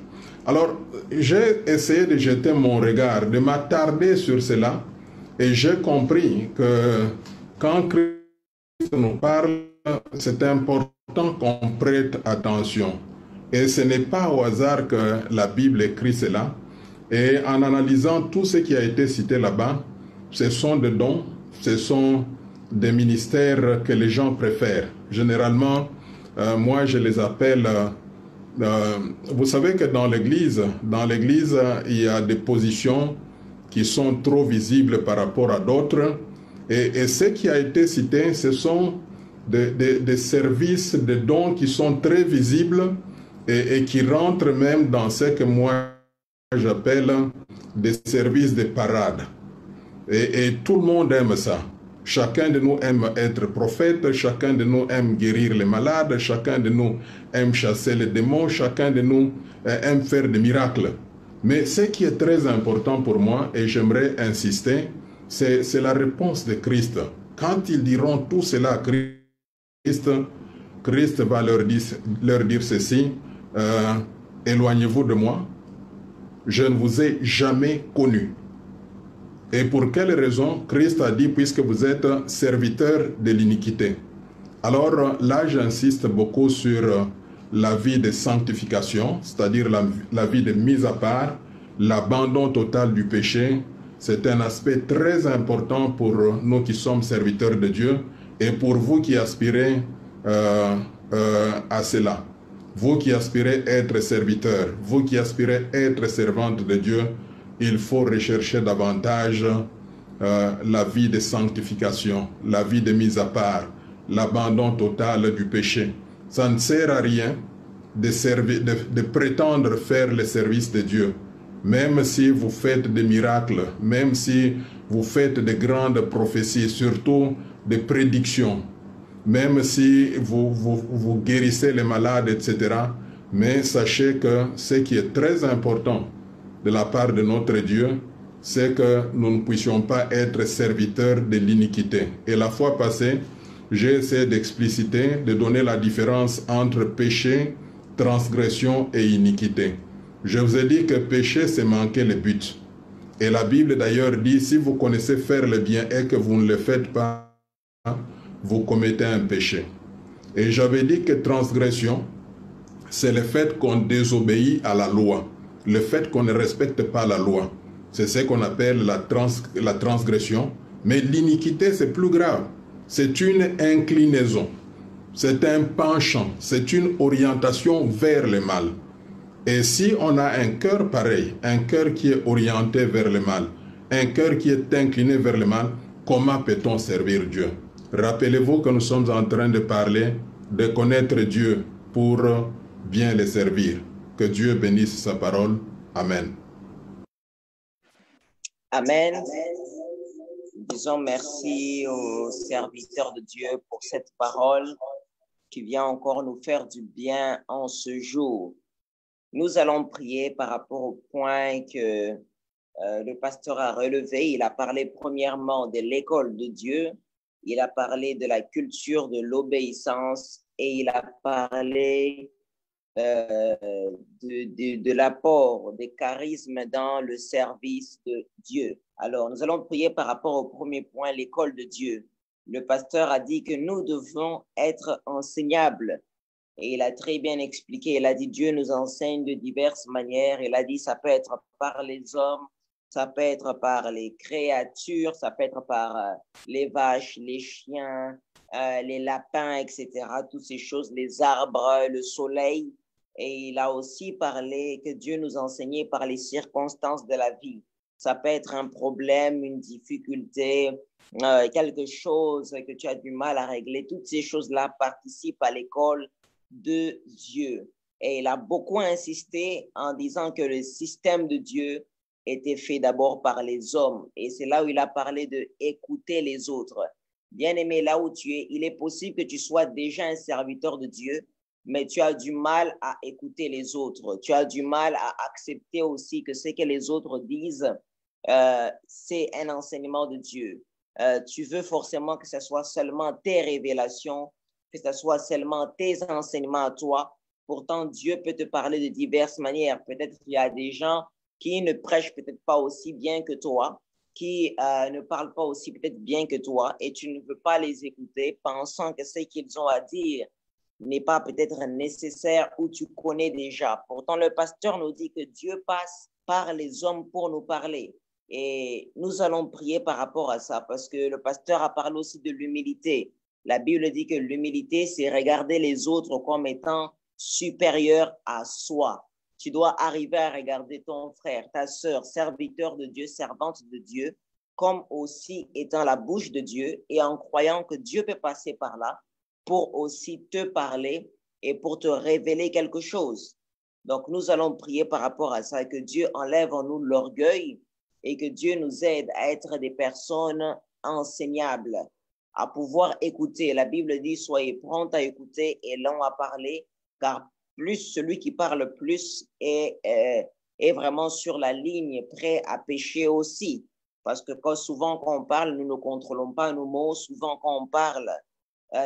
Alors, j'ai essayé de jeter mon regard, de m'attarder sur cela, et j'ai compris que quand Christ nous parle, c'est important qu'on prête attention. Et ce n'est pas au hasard que la Bible écrit cela. Et en analysant tout ce qui a été cité là-bas, ce sont des dons, ce sont des ministères que les gens préfèrent. Généralement, moi je les appelle... vous savez que dans l'Église, il y a des positions qui sont trop visibles par rapport à d'autres. Et ce qui a été cité, ce sont des services, des dons qui sont très visibles et qui rentrent même dans ce que moi j'appelle des services de parade. Et tout le monde aime ça. Chacun de nous aime être prophète, chacun de nous aime guérir les malades, chacun de nous aime chasser les démons, chacun de nous aime faire des miracles. Mais ce qui est très important pour moi, et j'aimerais insister, c'est la réponse de Christ. Quand ils diront tout cela à Christ va leur dire ceci, éloignez-vous de moi, je ne vous ai jamais connu. Et pour quelle raison? Christ a dit, puisque vous êtes serviteurs de l'iniquité. Alors là, j'insiste beaucoup sur la vie de sanctification, c'est-à-dire la vie de mise à part, l'abandon total du péché. C'est un aspect très important pour nous qui sommes serviteurs de Dieu et pour vous qui aspirez à cela. Vous qui aspirez être serviteurs, vous qui aspirez être servantes de Dieu, il faut rechercher davantage la vie de sanctification, la vie de mise à part, l'abandon total du péché. Ça ne sert à rien de prétendre faire le service de Dieu. Même si vous faites des miracles, même si vous faites de grandes prophéties, surtout des prédictions, même si vous guérissez les malades, etc. Mais sachez que ce qui est très important de la part de notre Dieu, c'est que nous ne puissions pas être serviteurs de l'iniquité. Et la fois passée, j'ai essayé d'expliciter, de donner la différence entre péché, transgression et iniquité. Je vous ai dit que péché, c'est manquer le but. Et la Bible d'ailleurs dit, si vous connaissez faire le bien et que vous ne le faites pas, vous commettez un péché. Et j'avais dit que transgression, c'est le fait qu'on désobéit à la loi, le fait qu'on ne respecte pas la loi. C'est ce qu'on appelle la transgression. Mais l'iniquité, c'est plus grave. C'est une inclinaison, c'est un penchant, c'est une orientation vers le mal. Et si on a un cœur pareil, un cœur qui est orienté vers le mal, un cœur qui est incliné vers le mal, comment peut-on servir Dieu? Rappelez-vous que nous sommes en train de parler de connaître Dieu pour bien le servir. Que Dieu bénisse sa parole. Amen. Amen. Disons merci au serviteur de Dieu pour cette parole qui vient encore nous faire du bien en ce jour. Nous allons prier par rapport au point que le pasteur a relevé. Il a parlé premièrement de l'école de Dieu, il a parlé de la culture de l'obéissance et il a parlé de l'apport des charismes dans le service de Dieu. Alors, nous allons prier par rapport au premier point, l'école de Dieu. Le pasteur a dit que nous devons être enseignables. Et il a très bien expliqué, il a dit Dieu nous enseigne de diverses manières. Il a dit ça peut être par les hommes, ça peut être par les créatures, ça peut être par les vaches, les chiens, les lapins, etc. Toutes ces choses, les arbres, le soleil. Et il a aussi parlé que Dieu nous enseignait par les circonstances de la vie. Ça peut être un problème, une difficulté, quelque chose que tu as du mal à régler. Toutes ces choses-là participent à l'école de Dieu. Et il a beaucoup insisté en disant que le système de Dieu était fait d'abord par les hommes. Et c'est là où il a parlé de écouter les autres. Bien-aimé, là où tu es, il est possible que tu sois déjà un serviteur de Dieu, mais tu as du mal à écouter les autres. Tu as du mal à accepter aussi que ce que les autres disent, c'est un enseignement de Dieu. Tu veux forcément que ce soit seulement tes révélations, que ce soit seulement tes enseignements à toi. Pourtant, Dieu peut te parler de diverses manières. Peut-être qu'il y a des gens qui ne prêchent peut-être pas aussi bien que toi, qui ne parlent pas aussi peut-être bien que toi, et tu ne veux pas les écouter, pensant que ce qu'ils ont à dire n'est pas peut-être nécessaire ou tu connais déjà. Pourtant, le pasteur nous dit que Dieu passe par les hommes pour nous parler. Et nous allons prier par rapport à ça, parce que le pasteur a parlé aussi de l'humilité. La Bible dit que l'humilité, c'est regarder les autres comme étant supérieurs à soi. Tu dois arriver à regarder ton frère, ta sœur, serviteur de Dieu, servante de Dieu, comme aussi étant la bouche de Dieu et en croyant que Dieu peut passer par là pour aussi te parler et pour te révéler quelque chose. Donc, nous allons prier par rapport à ça, que Dieu enlève en nous l'orgueil et que Dieu nous aide à être des personnes enseignables, à pouvoir écouter. La Bible dit, soyez prompt à écouter et lent à parler, car plus celui qui parle plus est vraiment sur la ligne, prêt à pécher aussi. Parce que souvent quand on parle, nous ne contrôlons pas nos mots. Souvent quand on parle,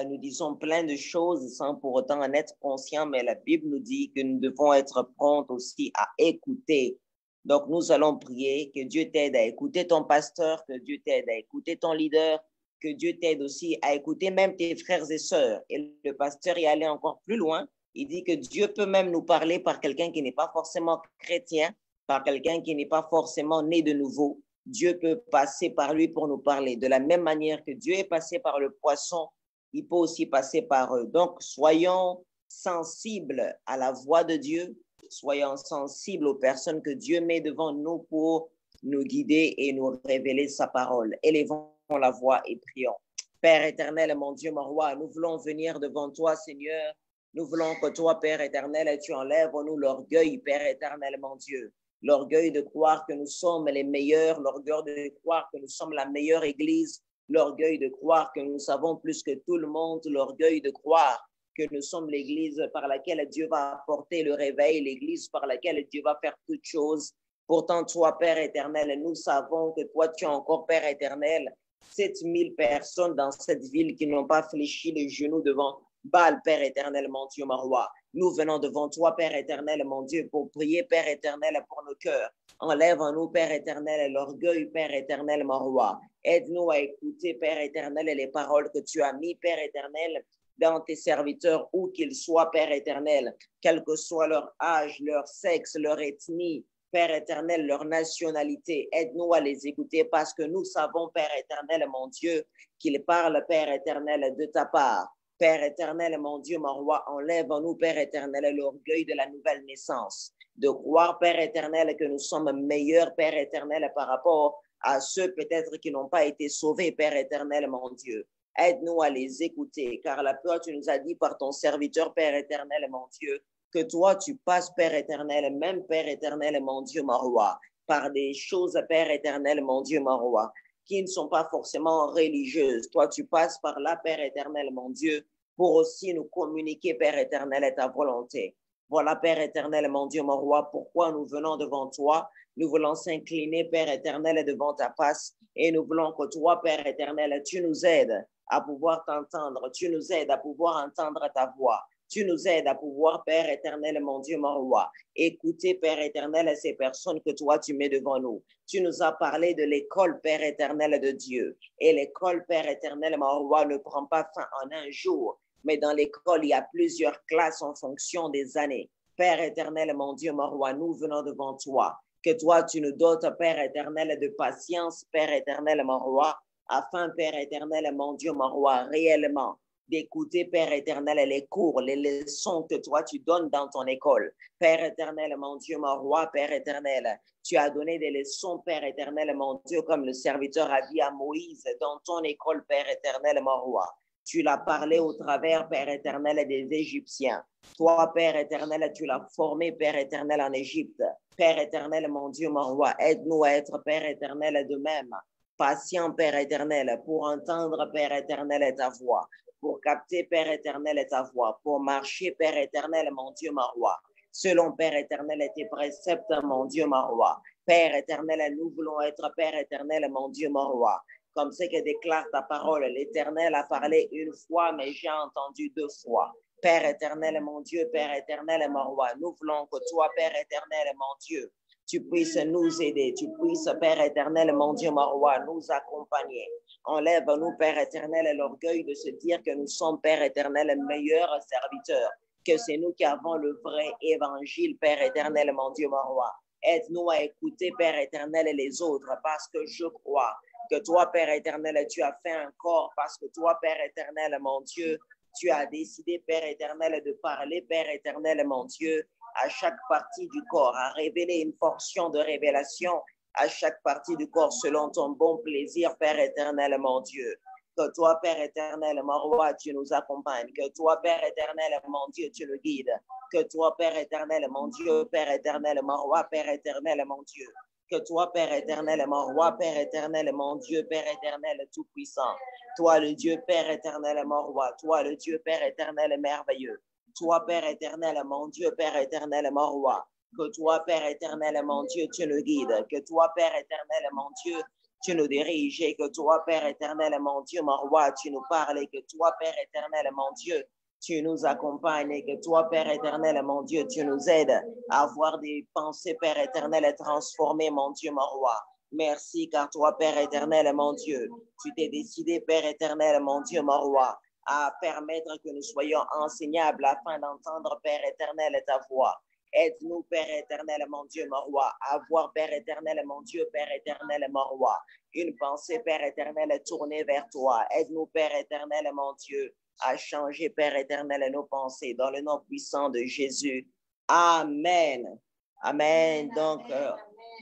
nous disons plein de choses sans pour autant en être conscients, mais la Bible nous dit que nous devons être prompts aussi à écouter. Donc, nous allons prier que Dieu t'aide à écouter ton pasteur, que Dieu t'aide à écouter ton leader, que Dieu t'aide aussi à écouter même tes frères et sœurs. Et le pasteur y allait encore plus loin. Il dit que Dieu peut même nous parler par quelqu'un qui n'est pas forcément chrétien, par quelqu'un qui n'est pas forcément né de nouveau. Dieu peut passer par lui pour nous parler. De la même manière que Dieu est passé par le poisson, il peut aussi passer par eux. Donc, soyons sensibles à la voix de Dieu, soyons sensibles aux personnes que Dieu met devant nous pour nous guider et nous révéler sa parole. Élevons la voix et prions. Père éternel, mon Dieu, mon roi, nous voulons venir devant toi, Seigneur, Nous voulons que toi, Père éternel, tu enlèves en nous l'orgueil, Père éternel, mon Dieu. L'orgueil de croire que nous sommes les meilleurs, l'orgueil de croire que nous sommes la meilleure église, l'orgueil de croire que nous savons plus que tout le monde, l'orgueil de croire que nous sommes l'église par laquelle Dieu va apporter le réveil, l'église par laquelle Dieu va faire toutes choses. Pourtant, toi, Père éternel, nous savons que toi, tu es encore Père éternel. 7000 personnes dans cette ville qui n'ont pas fléchi les genoux devant Baal, Père éternel, mon Dieu, mon roi. Nous venons devant toi, Père éternel, mon Dieu, pour prier, Père éternel, pour nos cœurs. Enlève en nous, Père éternel, l'orgueil, Père éternel, mon roi. Aide-nous à écouter, Père éternel, les paroles que tu as mis, Père éternel, dans tes serviteurs, où qu'ils soient, Père éternel, quel que soit leur âge, leur sexe, leur ethnie, Père éternel, leur nationalité. Aide-nous à les écouter parce que nous savons, Père éternel, mon Dieu, qu'ils parlent, Père éternel, de ta part. Père éternel, mon Dieu, mon roi, enlève en nous, Père éternel, l'orgueil de la nouvelle naissance. De croire, Père éternel, que nous sommes meilleurs, Père éternel, par rapport à ceux peut-être qui n'ont pas été sauvés, Père éternel, mon Dieu. Aide-nous à les écouter, car la peur, tu nous as dit par ton serviteur, Père éternel, mon Dieu, que toi, tu passes, Père éternel, même Père éternel, mon Dieu, mon roi, par des choses, Père éternel, mon Dieu, mon roi, qui ne sont pas forcément religieuses. Toi, tu passes par là, Père éternel, mon Dieu, pour aussi nous communiquer, Père éternel, ta volonté. Voilà, Père éternel, mon Dieu, mon roi, pourquoi nous venons devant toi. Nous voulons s'incliner, Père éternel, devant ta face et nous voulons que toi, Père éternel, tu nous aides à pouvoir t'entendre. Tu nous aides à pouvoir entendre ta voix. Tu nous aides à pouvoir, Père éternel, mon Dieu, mon roi, écouter, Père éternel, ces personnes que toi, tu mets devant nous. Tu nous as parlé de l'école, Père éternel de Dieu. Et l'école, Père éternel, mon roi, ne prend pas fin en un jour. Mais dans l'école, il y a plusieurs classes en fonction des années. Père éternel, mon Dieu, mon roi, nous venons devant toi. Que toi, tu nous dotes, Père éternel, de patience, Père éternel, mon roi, afin, Père éternel, mon Dieu, mon roi, réellement, d'écouter, Père éternel, les cours, les leçons que toi, tu donnes dans ton école. Père éternel, mon Dieu, mon roi, Père éternel, tu as donné des leçons, Père éternel, mon Dieu, comme le serviteur a dit à Moïse, dans ton école, Père éternel, mon roi. Tu l'as parlé au travers, Père éternel, des Égyptiens. Toi, Père éternel, tu l'as formé, Père éternel, en Égypte. Père éternel, mon Dieu, mon roi, aide-nous à être, Père éternel, de même. Patient, Père éternel, pour entendre, Père éternel, ta voix. Pour capter, Père éternel, ta voix. Pour marcher, Père éternel, mon Dieu, mon roi. Selon, Père éternel, tes préceptes, mon Dieu, mon roi. Père éternel, nous voulons être, Père éternel, mon Dieu, mon roi. Comme ce que déclare ta parole, l'Éternel a parlé une fois, mais j'ai entendu 2 fois. Père éternel, mon Dieu, Père éternel, mon roi, nous voulons que toi, Père éternel, mon Dieu, tu puisses nous aider, tu puisses, Père éternel, mon Dieu, mon roi, nous accompagner. Enlève-nous, Père éternel, l'orgueil de se dire que nous sommes, Père éternel, meilleurs serviteurs, que c'est nous qui avons le vrai évangile, Père éternel, mon Dieu, mon roi. Aide-nous à écouter, Père éternel, les autres, parce que je crois que toi, Père éternel, tu as fait un corps, parce que toi, Père éternel, mon Dieu, tu as décidé, Père éternel, de parler, Père éternel, mon Dieu, à chaque partie du corps, à révéler une portion de révélation à chaque partie du corps selon ton bon plaisir, Père éternel, mon Dieu. Que toi, Père éternel, mon roi, tu nous accompagnes. Que toi, Père éternel, mon Dieu, tu nous guides. Que toi, Père éternel, mon Dieu, Père éternel, mon roi, Père éternel, mon Dieu. Que toi, Père éternel, mon roi, Père éternel, mon Dieu, Père éternel, tout-puissant. Toi, le Dieu, Père éternel, mon roi. Toi, le Dieu, Père éternel, merveilleux. Toi, Père éternel, mon Dieu, Père éternel, mon roi. Que toi, Père éternel, mon Dieu, tu nous guides. Que toi, Père éternel, mon Dieu, tu nous diriges. Et que toi, Père éternel, mon Dieu, mon roi, tu nous parles. Et que toi, Père éternel, mon Dieu, tu nous accompagnes. Et que toi, Père éternel, mon Dieu, tu nous aides à avoir des pensées, Père éternel, transformées, mon Dieu, mon roi. Merci, car toi, Père éternel, mon Dieu, tu t'es décidé, Père éternel, mon Dieu, mon roi, à permettre que nous soyons enseignables afin d'entendre, Père éternel, ta voix. Aide-nous, Père éternel, mon Dieu, mon roi, à voir, Père éternel, mon Dieu, Père éternel, mon roi, une pensée, Père éternel, tournée vers toi. Aide-nous, Père éternel, mon Dieu, à changer, Père éternel, nos pensées dans le nom puissant de Jésus. Amen. Amen. Donc,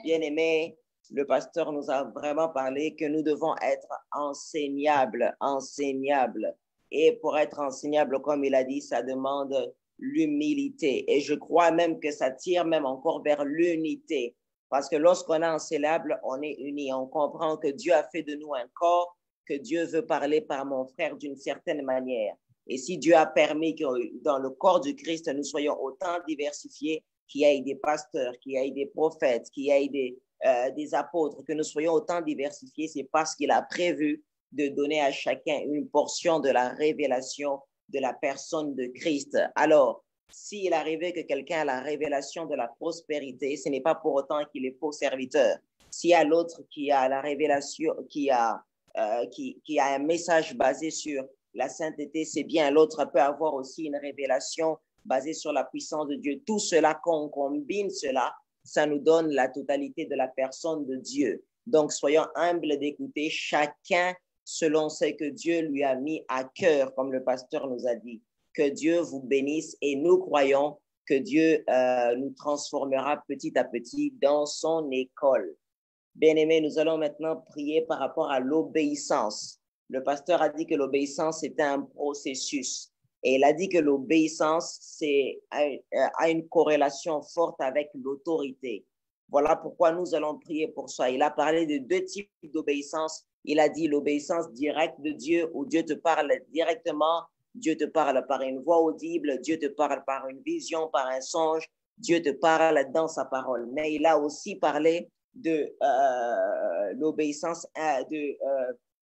bien-aimés, le pasteur nous a vraiment parlé que nous devons être enseignables. Et pour être enseignable, comme il a dit, ça demande l'humilité. Et je crois même que ça tire même encore vers l'unité. Parce que lorsqu'on est ensemble, on est unis. On comprend que Dieu a fait de nous un corps, que Dieu veut parler par mon frère d'une certaine manière. Et si Dieu a permis que dans le corps du Christ, nous soyons autant diversifiés, qu'il y ait des pasteurs, qu'il y ait des prophètes, qu'il y ait des apôtres, que nous soyons autant diversifiés, c'est parce qu'il a prévu de donner à chacun une portion de la révélation de la personne de Christ. Alors, s'il arrivait que quelqu'un a la révélation de la prospérité, ce n'est pas pour autant qu'il est faux serviteur. S'il y a l'autre qui a la révélation, qui a un message basé sur la sainteté, c'est bien. L'autre peut avoir aussi une révélation basée sur la puissance de Dieu. Tout cela, quand on combine cela, ça nous donne la totalité de la personne de Dieu. Donc, soyons humbles d'écouter chacun selon ce que Dieu lui a mis à cœur, comme le pasteur nous a dit. Que Dieu vous bénisse et nous croyons que Dieu nous transformera petit à petit dans son école. Bien-aimés, nous allons maintenant prier par rapport à l'obéissance. Le pasteur a dit que l'obéissance était un processus. Et il a dit que l'obéissance a une corrélation forte avec l'autorité. Voilà pourquoi nous allons prier pour ça. Il a parlé de deux types d'obéissance. Il a dit l'obéissance directe de Dieu, où Dieu te parle directement, Dieu te parle par une voix audible, Dieu te parle par une vision, par un songe, Dieu te parle dans sa parole. Mais il a aussi parlé de l'obéissance,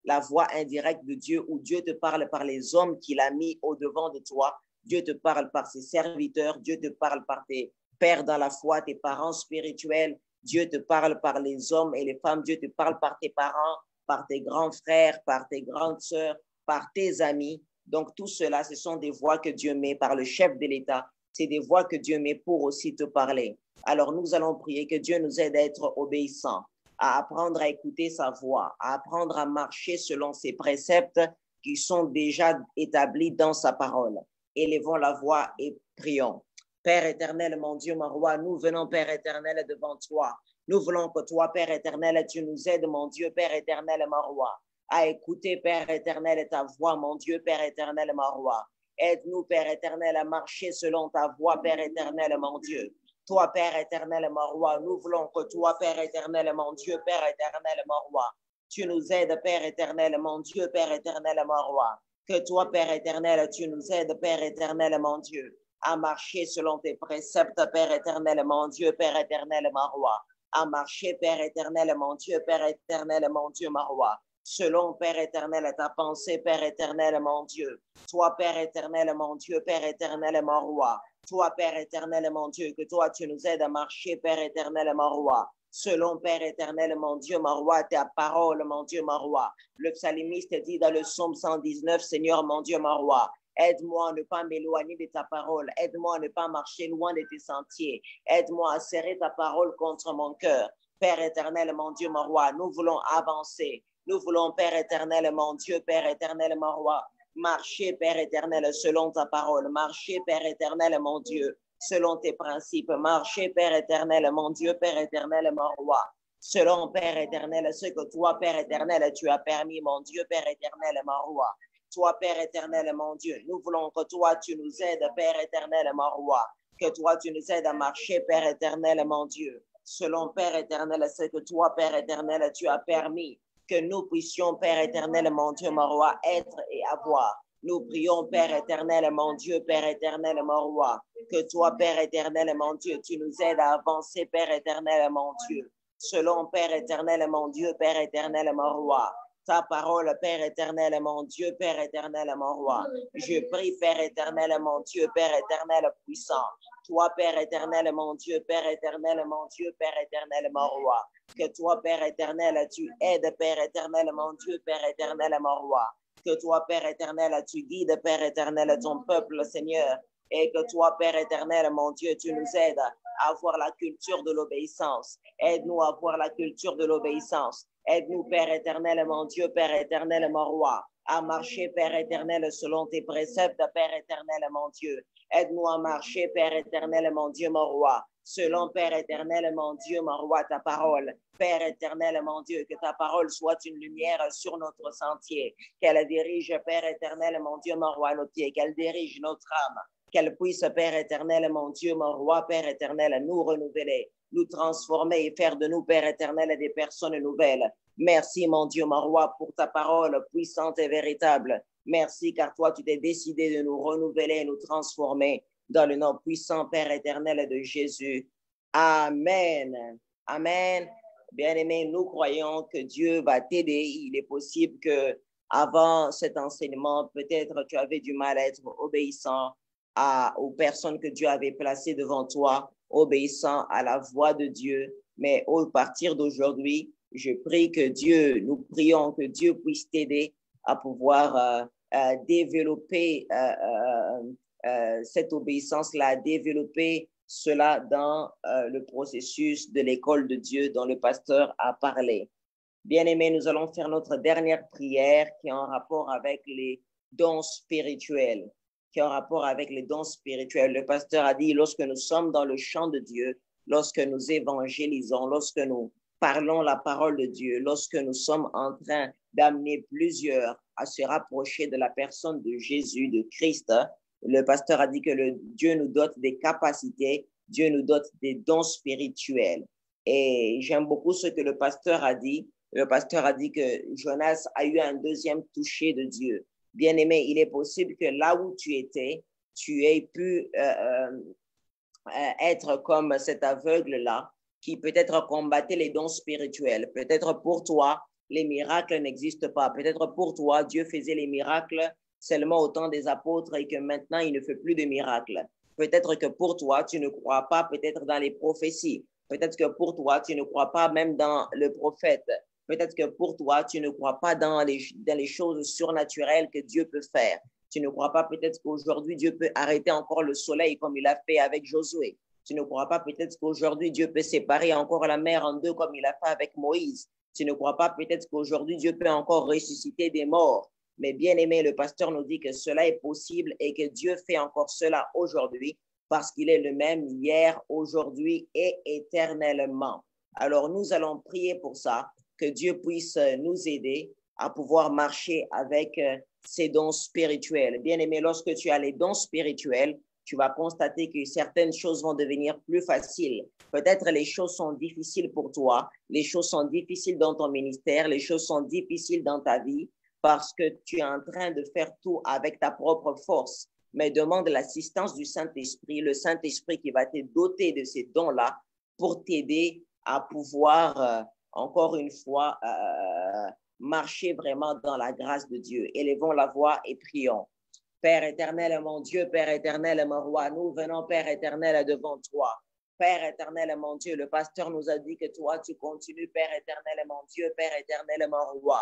la voix indirecte de Dieu, où Dieu te parle par les hommes qu'il a mis au-devant de toi. Dieu te parle par ses serviteurs, Dieu te parle par tes pères dans la foi, tes parents spirituels. Dieu te parle par les hommes et les femmes. Dieu te parle par tes parents, par tes grands frères, par tes grandes sœurs, par tes amis. Donc, tout cela, ce sont des voix que Dieu met par le chef de l'État. C'est des voix que Dieu met pour aussi te parler. Alors, nous allons prier que Dieu nous aide à être obéissants, à apprendre à écouter sa voix, à apprendre à marcher selon ses préceptes qui sont déjà établis dans sa parole. Élevons la voix et prions. Père éternel, mon Dieu, mon roi, nous venons, Père éternel, devant toi. Nous voulons que toi, Père éternel, tu nous aides, mon Dieu, Père éternel, mon roi, à écouter, Père éternel, ta voix, mon Dieu, Père éternel, mon roi. Aide-nous, Père éternel, à marcher selon ta voix, Père éternel, mon Dieu. Toi, Père éternel, mon roi, nous voulons que toi, Père éternel, mon Dieu, Père éternel, mon roi, tu nous aides, Père éternel, mon Dieu, Père éternel, mon roi. Que toi, Père éternel, tu nous aides, Père éternel, mon Dieu, à marcher selon tes préceptes, Père éternel, mon Dieu, Père éternel, mon roi. À marcher, Père éternel, mon Dieu, Père éternel, mon Dieu, mon roi. Selon, Père éternel, ta pensée, Père éternel, mon Dieu. Toi, Père éternel, mon Dieu, Père éternel, mon roi. Toi, Père éternel, mon Dieu, que toi, tu nous aides à marcher, Père éternel, mon roi. Selon, Père éternel, mon Dieu, mon roi, ta parole, mon Dieu, mon roi. Le psalmiste dit dans le psaume 119, Seigneur, mon Dieu, mon roi, aide-moi à ne pas m'éloigner de ta parole. Aide-moi à ne pas marcher loin de tes sentiers. Aide-moi à serrer ta parole contre mon cœur. Père éternel, mon Dieu, mon roi, nous voulons avancer. Nous voulons, Père éternel, mon Dieu, Père éternel, mon roi, marcher, Père éternel, selon ta parole. Marcher, Père éternel, mon Dieu, selon tes principes. Marcher, Père éternel, mon Dieu, Père éternel, mon roi. Selon, Père éternel, ce que toi, Père éternel, tu as permis, mon Dieu, Père éternel, mon roi. Toi, Père éternel, mon Dieu, nous voulons que toi, tu nous aides, Père éternel, mon roi. Que toi, tu nous aides à marcher, Père éternel, mon Dieu. Selon, Père éternel, ce que toi, Père éternel, tu as permis. Que nous puissions, Père éternel, mon Dieu, mon roi, être et avoir. Nous prions, Père éternel, mon Dieu, Père éternel, mon roi. Que toi, Père éternel, mon Dieu, tu nous aides à avancer, Père éternel, mon Dieu. Selon, Père éternel, mon Dieu, Père éternel, mon roi. Ta parole, Père éternel, mon Dieu, Père éternel, mon roi. Je prie, Père éternel, mon Dieu, Père éternel puissant. Toi, Père éternel, mon Dieu, Père éternel, mon Dieu, Père éternel, mon roi. Que toi, Père éternel, tu aides, Père éternel, mon Dieu, Père éternel, mon roi. Que toi, Père éternel, tu guides, Père éternel, ton peuple, Seigneur. Et que toi, Père éternel, mon Dieu, tu nous aides à avoir la culture de l'obéissance. Aide-nous à avoir la culture de l'obéissance. Aide-nous, Père éternel, mon Dieu, Père éternel, mon roi, à marcher, Père éternel, selon tes préceptes, Père éternel, mon Dieu. Aide-nous à marcher, Père éternel, mon Dieu, mon roi, selon, Père éternel, mon Dieu, mon roi, ta parole. Père éternel, mon Dieu, que ta parole soit une lumière sur notre sentier, qu'elle dirige, Père éternel, mon Dieu, mon roi, nos pieds, qu'elle dirige notre âme. qu'elle puisse, Père éternel, mon Dieu, mon roi, Père éternel, nous renouveler, nous transformer et faire de nous, Père éternel, des personnes nouvelles. Merci, mon Dieu, mon roi, pour ta parole puissante et véritable. Merci, car toi, tu t'es décidé de nous renouveler et nous transformer dans le nom puissant, Père éternel de Jésus. Amen. Amen. Bien-aimé, nous croyons que Dieu va t'aider. Il est possible que avant cet enseignement, peut-être tu avais du mal à être obéissant aux personnes que Dieu avait placées devant toi, obéissant à la voix de Dieu. Mais à partir d'aujourd'hui, je prie que Dieu, nous prions que Dieu puisse t'aider à pouvoir développer cette obéissance-là, développer cela dans le processus de l'école de Dieu dont le pasteur a parlé. Bien-aimés, nous allons faire notre dernière prière qui est en rapport avec les dons spirituels. Le pasteur a dit, lorsque nous sommes dans le champ de Dieu, lorsque nous évangélisons, lorsque nous parlons la parole de Dieu, lorsque nous sommes en train d'amener plusieurs à se rapprocher de la personne de Jésus, de Christ, le pasteur a dit que Dieu nous dote des capacités, Dieu nous dote des dons spirituels. Et j'aime beaucoup ce que le pasteur a dit. Le pasteur a dit que Jonas a eu un deuxième toucher de Dieu. Bien-aimé, il est possible que là où tu étais, tu aies pu être comme cet aveugle-là qui peut-être combattait les dons spirituels. Peut-être pour toi, les miracles n'existent pas. Peut-être pour toi, Dieu faisait les miracles seulement au temps des apôtres et que maintenant, il ne fait plus de miracles. Peut-être que pour toi, tu ne crois pas peut-être dans les prophéties. Peut-être que pour toi, tu ne crois pas même dans le prophète. Peut-être que pour toi, tu ne crois pas dans les choses surnaturelles que Dieu peut faire. Tu ne crois pas peut-être qu'aujourd'hui, Dieu peut arrêter encore le soleil comme il a fait avec Josué. Tu ne crois pas peut-être qu'aujourd'hui, Dieu peut séparer encore la mer en deux comme il a fait avec Moïse. Tu ne crois pas peut-être qu'aujourd'hui, Dieu peut encore ressusciter des morts. Mais bien aimé, le pasteur nous dit que cela est possible et que Dieu fait encore cela aujourd'hui parce qu'il est le même hier, aujourd'hui et éternellement. Alors, nous allons prier pour ça, que Dieu puisse nous aider à pouvoir marcher avec ces dons spirituels. Bien aimé, lorsque tu as les dons spirituels, tu vas constater que certaines choses vont devenir plus faciles. Peut-être les choses sont difficiles pour toi, les choses sont difficiles dans ton ministère, les choses sont difficiles dans ta vie, parce que tu es en train de faire tout avec ta propre force. Mais demande l'assistance du Saint-Esprit, le Saint-Esprit qui va te doter de ces dons-là pour t'aider à pouvoir, encore une fois, marcher vraiment dans la grâce de Dieu. Élevons la voix et prions. Père éternel, mon Dieu, Père éternel, mon roi, nous venons, Père éternel, devant toi. Père éternel, mon Dieu, le pasteur nous a dit que toi, tu continues, Père éternel, mon Dieu, Père éternel, mon roi.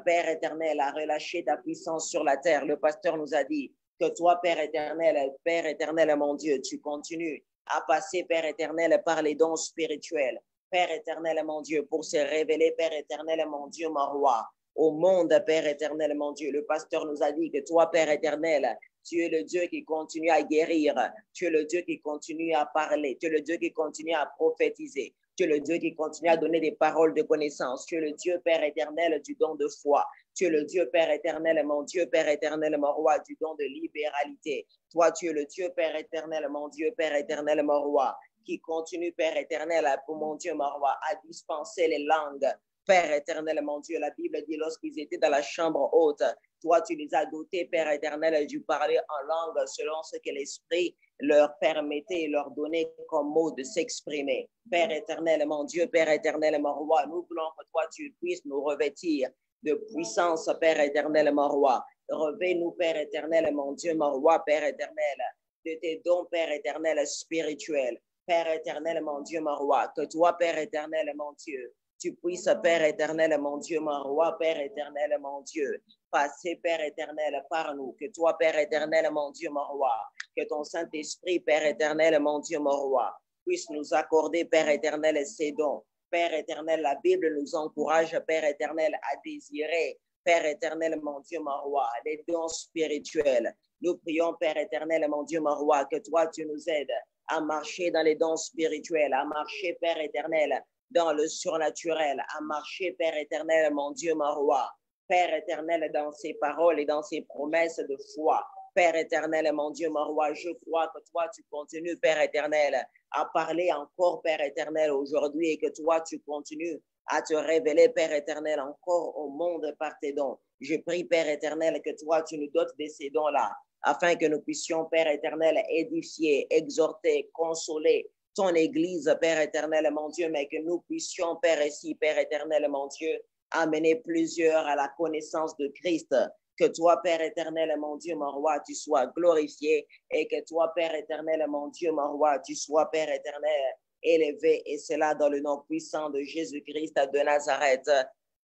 Père éternel, à relâcher ta puissance sur la terre. Le pasteur nous a dit que toi, Père éternel, mon Dieu, tu continues à passer, Père éternel, par les dons spirituels. Père éternel, mon Dieu, pour se révéler, Père éternel, mon Dieu, mon roi, au monde, Père éternel, mon Dieu. Le pasteur nous a dit que toi, Père éternel, tu es le Dieu qui continue à guérir. Tu es le Dieu qui continue à parler. Tu es le Dieu qui continue à prophétiser. Tu es le Dieu qui continue à donner des paroles de connaissance. Tu es le Dieu, Père éternel, du don de foi. Tu es le Dieu, Père éternel, mon Dieu, Père éternel, mon roi, du don de libéralité. Toi, tu es le Dieu, Père éternel, mon Dieu, Père éternel, mon roi, qui continue, Père éternel, pour mon Dieu, mon roi, à dispenser les langues. Père éternel, mon Dieu, la Bible dit lorsqu'ils étaient dans la chambre haute, toi, tu les as dotés, Père éternel, du parler en langue selon ce que l'Esprit leur permettait et leur donnait comme mot de s'exprimer. Père éternel, mon Dieu, Père éternel, mon roi, nous voulons que toi, tu puisses nous revêtir de puissance, Père éternel, mon roi. Revêt-nous, Père éternel, mon Dieu, mon roi, Père éternel, de tes dons, Père éternel, spirituels. Père éternel, mon Dieu, mon roi, que toi, Père éternel, mon Dieu, tu puisses, Père éternel, mon Dieu, mon roi, Père éternel, mon Dieu, passer, Père éternel, par nous. Que toi, Père éternel, mon Dieu, mon roi, que ton Saint-Esprit, Père éternel, mon Dieu, mon roi, puisse nous accorder, Père éternel, ces dons. Père éternel, la Bible nous encourage, Père éternel, à désirer, Père éternel, mon Dieu, mon roi, les dons spirituels. Nous prions, Père éternel, mon Dieu, mon roi, que toi, tu nous aides à marcher dans les dons spirituels, à marcher, Père éternel, dans le surnaturel, à marcher, Père éternel, mon Dieu, mon roi, Père éternel, dans ses paroles et dans ses promesses de foi. Père éternel, mon Dieu, mon roi, je crois que toi, tu continues, Père éternel, à parler encore, Père éternel, aujourd'hui et que toi, tu continues à te révéler, Père éternel, encore au monde par tes dons. Je prie, Père éternel, que toi, tu nous dotes de ces dons-là, afin que nous puissions, Père éternel, édifier, exhorter, consoler ton Église, Père éternel, mon Dieu, mais que nous puissions, Père ici, Père éternel, mon Dieu, amener plusieurs à la connaissance de Christ. Que toi, Père éternel, mon Dieu, mon roi, tu sois glorifié et que toi, Père éternel, mon Dieu, mon roi, tu sois, Père éternel, élevé, et cela dans le nom puissant de Jésus-Christ de Nazareth.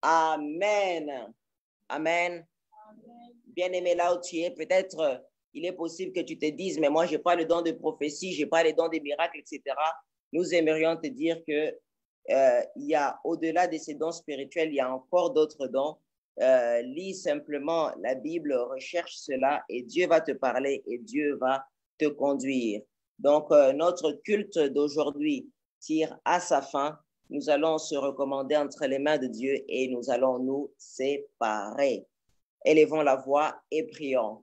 Amen. Amen. Bien-aimé, là où tu es, peut-être il est possible que tu te dises, mais moi, je n'ai pas le don de prophétie, je n'ai pas le don des miracles, etc. Nous aimerions te dire que il y a, au-delà de ces dons spirituels, il y a encore d'autres dons. Lis simplement la Bible, recherche cela et Dieu va te parler et Dieu va te conduire. Donc, notre culte d'aujourd'hui tire à sa fin. Nous allons se recommander entre les mains de Dieu et nous allons nous séparer. Élevons la voix et prions.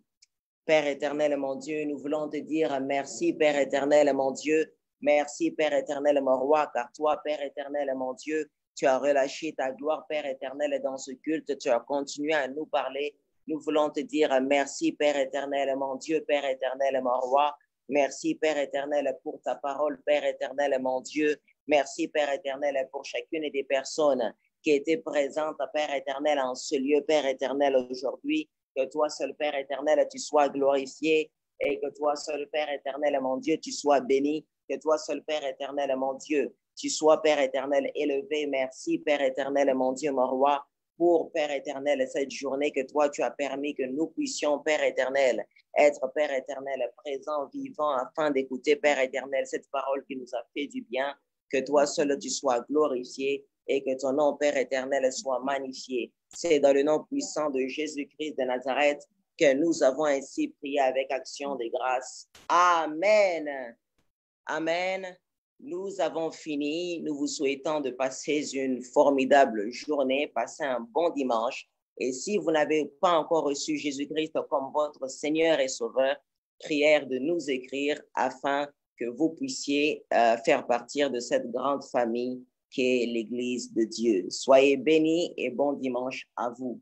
Père éternel, mon Dieu, nous voulons te dire merci, Père éternel, mon Dieu. Merci, Père éternel, mon roi, car toi, Père éternel, mon Dieu, tu as relâché ta gloire, Père éternel, dans ce culte. Tu as continué à nous parler. Nous voulons te dire merci, Père éternel, mon Dieu, Père éternel, mon roi. Merci, Père éternel, pour ta parole, Père éternel, mon Dieu. Merci, Père éternel, pour chacune des personnes qui étaient présentes, Père éternel, en ce lieu, Père éternel, aujourd'hui. Que toi seul, Père éternel, tu sois glorifié et que toi seul, Père éternel, mon Dieu, tu sois béni. Que toi seul, Père éternel, mon Dieu, tu sois, Père éternel, élevé. Merci, Père éternel, mon Dieu, mon roi, pour, Père éternel, cette journée que toi, tu as permis que nous puissions, Père éternel, être, Père éternel, présent, vivant, afin d'écouter, Père éternel, cette parole qui nous a fait du bien. Que toi seul, tu sois glorifié et que ton nom, Père éternel, soit magnifié. C'est dans le nom puissant de Jésus-Christ de Nazareth que nous avons ainsi prié avec action de grâce. Amen. Amen. Nous avons fini. Nous vous souhaitons de passer une formidable journée, passer un bon dimanche. Et si vous n'avez pas encore reçu Jésus-Christ comme votre Seigneur et Sauveur, prière de nous écrire afin que vous puissiez faire partie de cette grande famille qui est l'Église de Dieu. Soyez bénis et bon dimanche à vous.